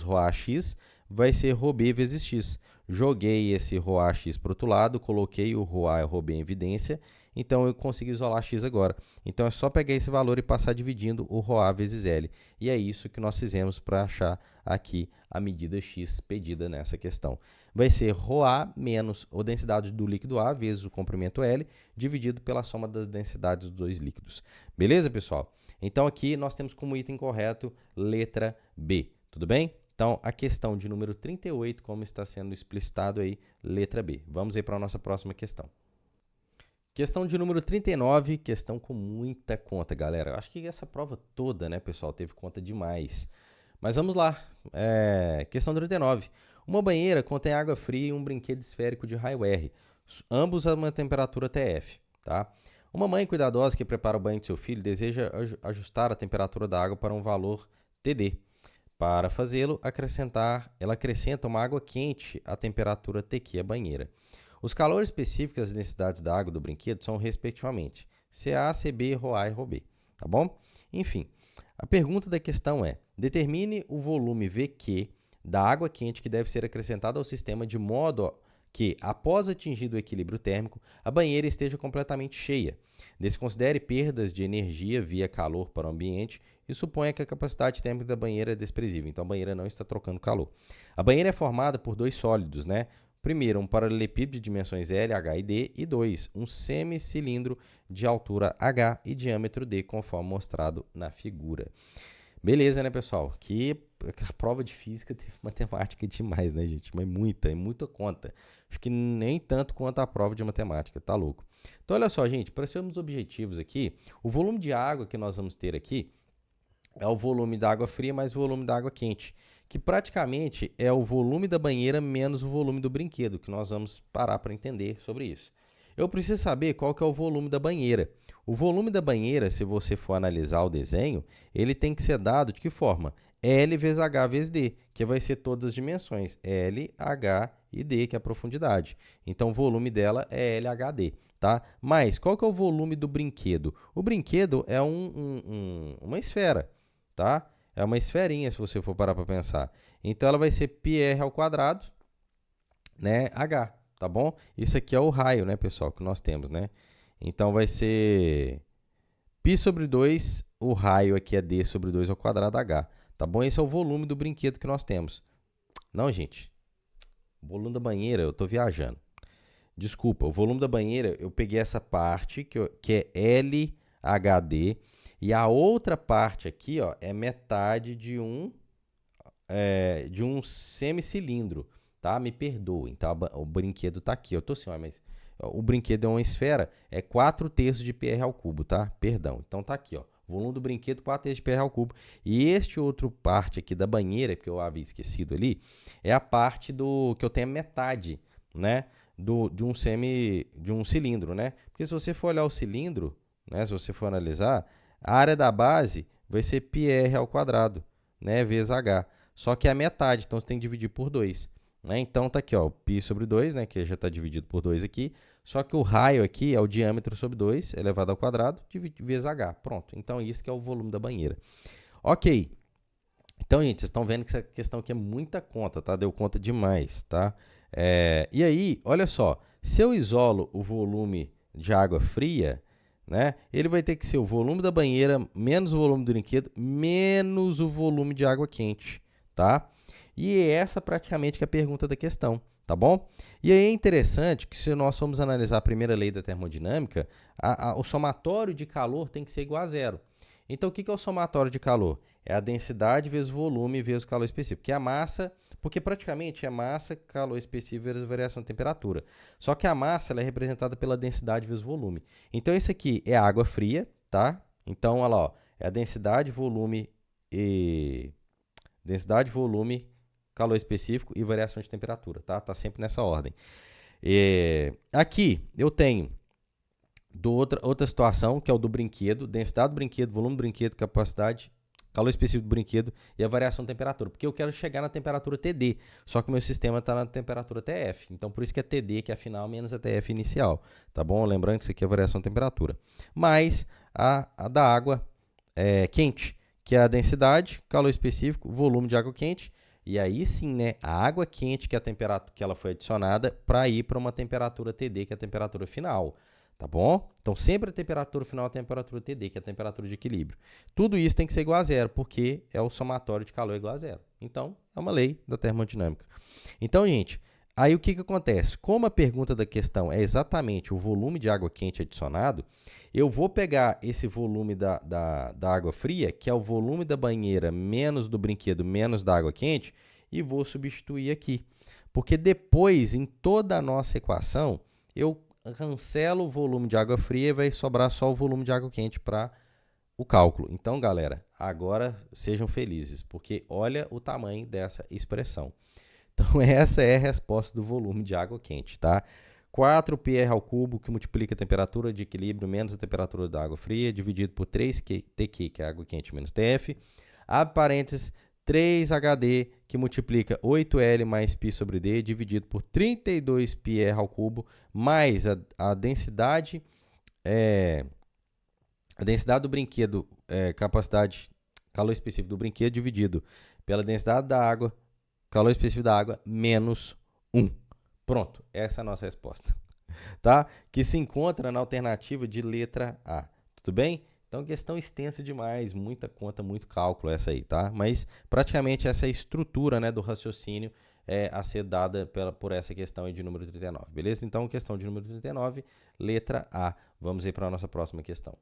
ρAx, vai ser ρB vezes x. joguei esse ρAx para o outro lado, coloquei o ρA e o ρB em evidência, então eu consigo isolar x agora. Então é só pegar esse valor e passar dividindo o ρA vezes L. E é isso que nós fizemos para achar aqui a medida x pedida nessa questão. Vai ser ρA menos a densidade do líquido A vezes o comprimento L, dividido pela soma das densidades dos dois líquidos. Beleza, pessoal? Então aqui nós temos como item correto letra B, tudo bem? Então, a questão de número 38, como está sendo explicitado aí, letra B. Vamos aí para a nossa próxima questão. Questão de número 39, questão com muita conta, galera. Eu acho que essa prova toda, né, pessoal, teve conta demais. Mas vamos lá. Questão 39. Uma banheira contém água fria e um brinquedo esférico de raio R, ambos a uma temperatura TF, tá? Uma mãe cuidadosa que prepara o banho de seu filho deseja ajustar a temperatura da água para um valor TD. Para fazê-lo, ela acrescenta uma água quente à temperatura TQ, a banheira. Os calores específicos das densidades da água do brinquedo são, respectivamente, CA, CB, ρA e ρB, tá bom? Enfim, a pergunta da questão é: determine o volume VQ da água quente que deve ser acrescentada ao sistema de modo que, após atingido o equilíbrio térmico, a banheira esteja completamente cheia. Desconsidere perdas de energia via calor para o ambiente e suponha que a capacidade térmica da banheira é desprezível. Então, a banheira não está trocando calor. A banheira é formada por dois sólidos, né? Primeiro, um paralelepípedo de dimensões L, H e D. E dois, um semicilindro de altura H e diâmetro D, conforme mostrado na figura. Beleza, né, pessoal? Que a prova de física teve matemática demais, né, gente? Mas muita conta. Acho que nem tanto quanto a prova de matemática, tá louco? Então, olha só, gente, para sermos objetivos aqui, o volume de água que nós vamos ter aqui é o volume da água fria mais o volume da água quente, que praticamente é o volume da banheira menos o volume do brinquedo, que nós vamos parar para entender sobre isso. Eu preciso saber qual que é o volume da banheira. O volume da banheira, se você for analisar o desenho, ele tem que ser dado de que forma? L vezes H vezes D, que vai ser todas as dimensões, L, H e D, que é a profundidade. Então, o volume dela é LHD, tá? Mas, qual que é o volume do brinquedo? O brinquedo é uma esfera, tá? É uma esferinha, se você for parar para pensar. Então, ela vai ser πr ao quadrado, né, H, tá bom? Isso aqui é o raio, né, pessoal, que nós temos, né? Então, vai ser π sobre 2, o raio aqui é D sobre 2 ao quadrado H, tá bom? Esse é o volume do brinquedo que nós temos. Não, gente, o volume da banheira, eu estou viajando. Desculpa, o volume da banheira, eu peguei essa parte, que é LHD, e a outra parte aqui, ó, é metade de um semicilindro, tá? Me perdoem, tá? O brinquedo está aqui. Eu tô assim, mas o brinquedo é uma esfera, é 4/3 de πr ao cubo, tá? Perdão. Então tá aqui, ó. Volume do brinquedo, 4/3 de πr ao cubo. E este outro parte aqui da banheira, que eu havia esquecido ali, é a parte do que eu tenho a metade, né? De um cilindro, né? Porque se você for olhar o cilindro, né? Se você for analisar, a área da base vai ser πr ao quadrado, né? Vezes h. Só que é a metade, então você tem que dividir por 2. Né? Então tá aqui, ó, π sobre 2, né? Que já está dividido por 2 aqui. Só que o raio aqui é o diâmetro sobre 2 elevado ao quadrado vezes h. Pronto. Então isso que é o volume da banheira. Ok. Então, gente, vocês estão vendo que essa questão aqui é muita conta, tá? Deu conta demais, tá? E aí, olha só, se eu isolo o volume de água fria, né, ele vai ter que ser o volume da banheira menos o volume do brinquedo menos o volume de água quente, tá? E essa praticamente que é a pergunta da questão, tá bom? E aí é interessante que se nós formos analisar a primeira lei da termodinâmica, o somatório de calor tem que ser igual a zero. Então, o que é o somatório de calor? É a densidade vezes o volume vezes o calor específico, que é a massa, porque praticamente é massa, calor específico vezes variação de temperatura. Só que a massa ela é representada pela densidade vezes o volume. Então, esse aqui é água fria, tá? Então, olha lá, ó, é a densidade, volume, calor específico e variação de temperatura, tá? Tá sempre nessa ordem. Aqui eu tenho outra situação, que é o do brinquedo, densidade do brinquedo, volume do brinquedo, capacidade, calor específico do brinquedo e a variação de temperatura, porque eu quero chegar na temperatura TD, só que o meu sistema está na temperatura TF, então por isso que é TD, que é a final, menos a TF inicial, tá bom? Lembrando que isso aqui é a variação de temperatura. Mais a da água quente, que é a densidade, calor específico, volume de água quente e aí sim, né, a água quente que a temperatura que ela foi adicionada para ir para uma temperatura TD, que é a temperatura final, tá bom? Então sempre a temperatura final é a temperatura TD, que é a temperatura de equilíbrio. Tudo isso tem que ser igual a zero, porque é o somatório de calor igual a zero. Então, é uma lei da termodinâmica. Então, gente, aí o que acontece? Como a pergunta da questão é exatamente o volume de água quente adicionado, eu vou pegar esse volume da água fria, que é o volume da banheira menos do brinquedo menos da água quente, e vou substituir aqui. Porque depois, em toda a nossa equação, eu cancelo o volume de água fria e vai sobrar só o volume de água quente para o cálculo. Então, galera, agora sejam felizes, porque olha o tamanho dessa expressão. Então, essa é a resposta do volume de água quente, tá? 4πr ao cubo, que multiplica a temperatura de equilíbrio menos a temperatura da água fria, dividido por 3TQ, que é a água quente, menos TF. Abre parênteses, 3HD, que multiplica 8L mais π sobre D, dividido por 32πr ao cubo, mais a densidade do brinquedo, capacidade, calor específico do brinquedo, dividido pela densidade da água, calor específico da água, menos 1. Pronto, essa é a nossa resposta, tá? Que se encontra na alternativa de letra A, tudo bem? Então, questão extensa demais, muita conta, muito cálculo essa aí, tá? Mas, praticamente, essa é a estrutura, né, do raciocínio a ser dada por essa questão aí de número 39, beleza? Então, questão de número 39, letra A. Vamos aí para a nossa próxima questão.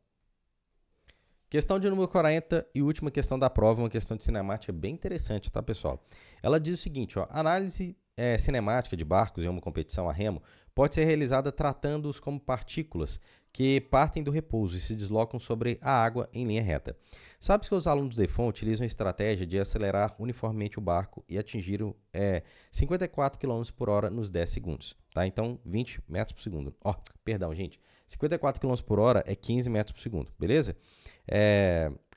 Questão de número 40 e última questão da prova, uma questão de cinemática bem interessante, tá, pessoal? Ela diz o seguinte, ó, análise cinemática de barcos em uma competição a remo pode ser realizada tratando-os como partículas que partem do repouso e se deslocam sobre a água em linha reta. Sabe-se que os alunos do DEFON utilizam a estratégia de acelerar uniformemente o barco e atingir 54 km por hora nos 10 segundos, tá? Então, 20 metros por segundo. Ó, perdão, gente. 54 km por hora é 15 metros por segundo, beleza?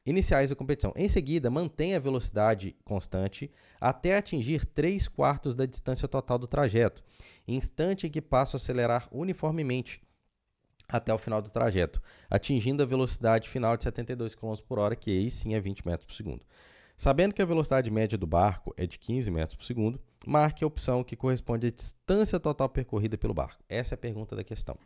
Iniciais da competição. Em seguida, mantém a velocidade constante até atingir 3/4 da distância total do trajeto, instante em que passa a acelerar uniformemente até o final do trajeto, atingindo a velocidade final de 72 km por hora, que aí sim é 20 metros por segundo. Sabendo que a velocidade média do barco é de 15 metros por segundo, marque a opção que corresponde à distância total percorrida pelo barco. Essa é a pergunta da questão.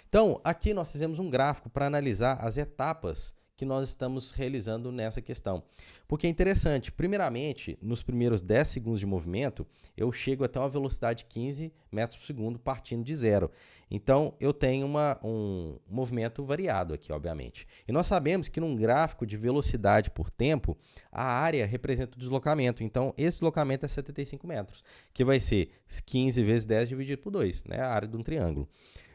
Então, aqui nós fizemos um gráfico para analisar as etapas que nós estamos realizando nessa questão. Porque é interessante, primeiramente, nos primeiros 10 segundos de movimento, eu chego até uma velocidade de 15 metros por segundo partindo de zero. Então, eu tenho um movimento variado aqui, obviamente. E nós sabemos que num gráfico de velocidade por tempo, a área representa o deslocamento. Então, esse deslocamento é 75 metros, que vai ser 15 vezes 10 dividido por 2, né? A área de um triângulo.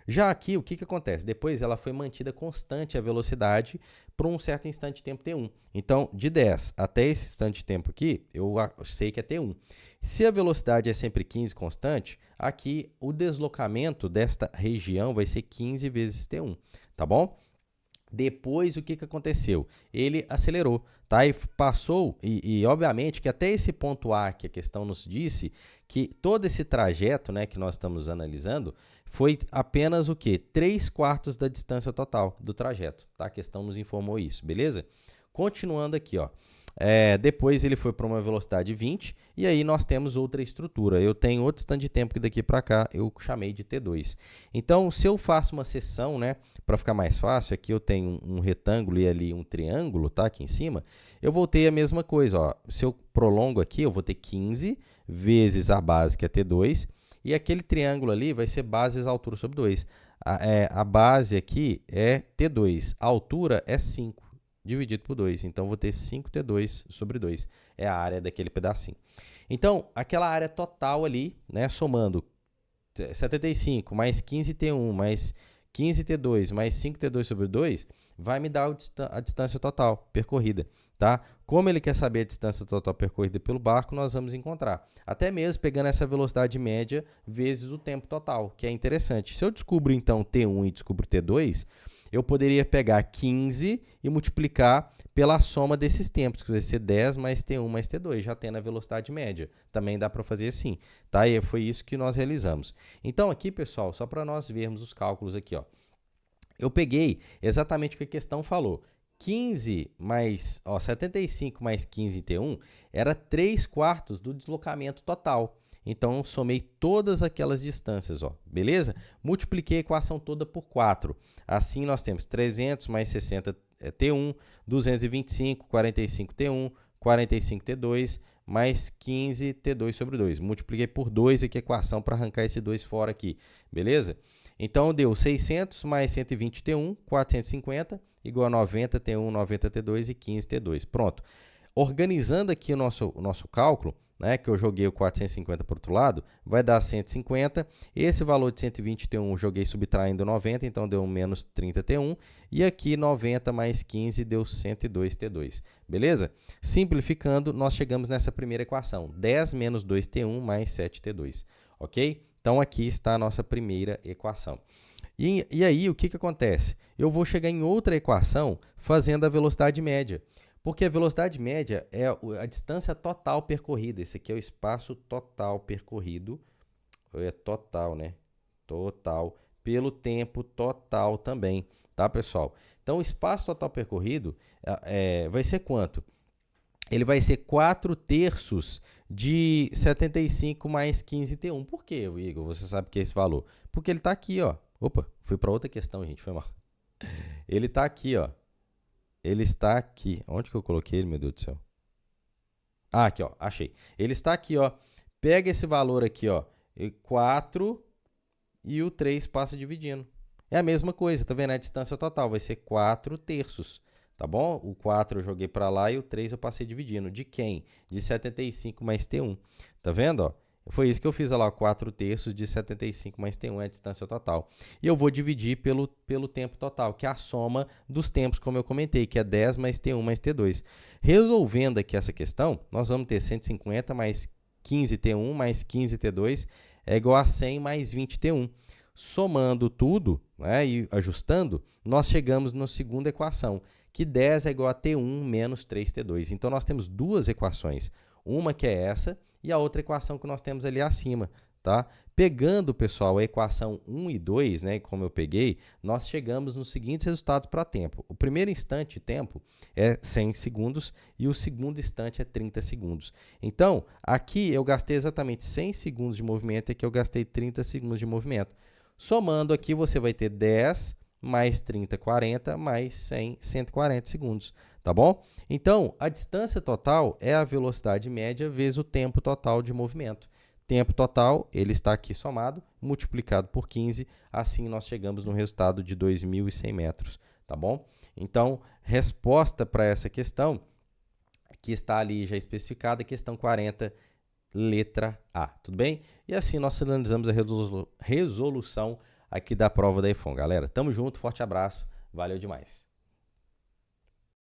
Já aqui, o que acontece? Depois ela foi mantida constante a velocidade por um certo instante de tempo T1. Então, de 10 até esse instante de tempo aqui, eu sei que é T1. Se a velocidade é sempre 15 constante, aqui o deslocamento desta região vai ser 15 vezes T1, tá bom? Depois, o que aconteceu? Ele acelerou, tá? E passou, e obviamente que até esse ponto A que a questão nos disse, que todo esse trajeto, né, que nós estamos analisando, foi apenas o quê? 3/4 da distância total do trajeto, tá? A questão nos informou isso, beleza? Continuando aqui, ó. Depois ele foi para uma velocidade 20 e aí nós temos outra estrutura. Eu tenho outro instante de tempo que daqui para cá eu chamei de T2. Então, se eu faço uma seção, né, para ficar mais fácil, aqui eu tenho um retângulo e ali um triângulo, tá, aqui em cima, eu vou ter a mesma coisa, ó. Se eu prolongo aqui, eu vou ter 15 vezes a base, que é T2, e aquele triângulo ali vai ser base vezes a altura sobre 2. A base aqui é T2, a altura é 5. Dividido por 2. Então, vou ter 5T2 sobre 2. É a área daquele pedacinho. Então, aquela área total ali, né, somando 75 mais 15T1 mais 15T2 mais 5T2 sobre 2, vai me dar a distância total percorrida, tá? Como ele quer saber a distância total percorrida pelo barco, nós vamos encontrar. Até mesmo pegando essa velocidade média vezes o tempo total, que é interessante. Se eu descubro, então, T1 e descubro T2, eu poderia pegar 15 e multiplicar pela soma desses tempos, que vai ser 10 mais T1 mais T2, já tendo a velocidade média. Também dá para fazer assim, tá? E foi isso que nós realizamos. Então, aqui, pessoal, só para nós vermos os cálculos aqui, ó. Eu peguei exatamente o que a questão falou. 15 mais, 75 mais 15 em T1 era 3/4 do deslocamento total. Então, somei todas aquelas distâncias, beleza? Multipliquei a equação toda por 4. Assim, nós temos 300 mais 60 T1, 225, 45 T1, 45 T2, mais 15 T2 sobre 2. Multipliquei por 2 aqui a equação para arrancar esse 2 fora aqui, beleza? Então, deu 600 mais 120 T1, 450, igual a 90 T1, 90 T2 e 15 T2. Pronto. Organizando aqui o nosso cálculo, né, que eu joguei o 450 para o outro lado, vai dar 150. Esse valor de 120 T1 eu joguei subtraindo 90, então deu menos 30 T1. E aqui 90 mais 15 deu 102 T2. Beleza? Simplificando, nós chegamos nessa primeira equação. 10 menos 2 T1 mais 7 T2. Ok? Então, aqui está a nossa primeira equação. E aí, o que acontece? Eu vou chegar em outra equação fazendo a velocidade média. Porque a velocidade média é a distância total percorrida. Esse aqui é o espaço total percorrido. É total, né? Total. Pelo tempo total também, tá, pessoal? Então, o espaço total percorrido vai ser quanto? Ele vai ser 4/3 de 75 mais 15 T1. Por quê, Igor? Você sabe que é esse valor? Porque ele está aqui, ó. Opa, fui para outra questão, gente. Foi mal. Ele está aqui, ó. Ele está aqui. Onde que eu coloquei ele, meu Deus do céu? Ah, aqui, ó. Achei. Ele está aqui, ó. Pega esse valor aqui, ó. 4 e o 3 passa dividindo. É a mesma coisa, tá vendo? A distância total vai ser 4/3. Tá bom? O 4 eu joguei para lá e o 3 eu passei dividindo. De quem? De 75 mais T1. Tá vendo, ó? Foi isso que eu fiz, olha lá, 4/3 de 75 mais T1 é a distância total. E eu vou dividir pelo tempo total, que é a soma dos tempos, como eu comentei, que é 10 mais T1 mais T2. Resolvendo aqui essa questão, nós vamos ter 150 mais 15 T1 mais 15 T2 é igual a 100 mais 20 T1. Somando tudo, né, e ajustando, nós chegamos na segunda equação, que 10 é igual a T1 menos 3T2. Então, nós temos duas equações. Uma que é essa e a outra equação que nós temos ali acima, tá? Pegando, pessoal, a equação 1 e 2, né, como eu peguei, nós chegamos nos seguintes resultados para tempo. O primeiro instante de tempo é 100 segundos e o segundo instante é 30 segundos. Então, aqui eu gastei exatamente 100 segundos de movimento e aqui eu gastei 30 segundos de movimento. Somando aqui, você vai ter 10 mais 30, 40, mais 100, 140 segundos, tá bom? Então, a distância total é a velocidade média vezes o tempo total de movimento. Tempo total, ele está aqui somado, multiplicado por 15, assim nós chegamos no resultado de 2.100 metros, tá bom? Então, resposta para essa questão, que está ali já especificada, questão 40, letra A, tudo bem? E assim nós finalizamos a resolução aqui da prova da EFON. Galera, tamo junto, forte abraço, valeu demais.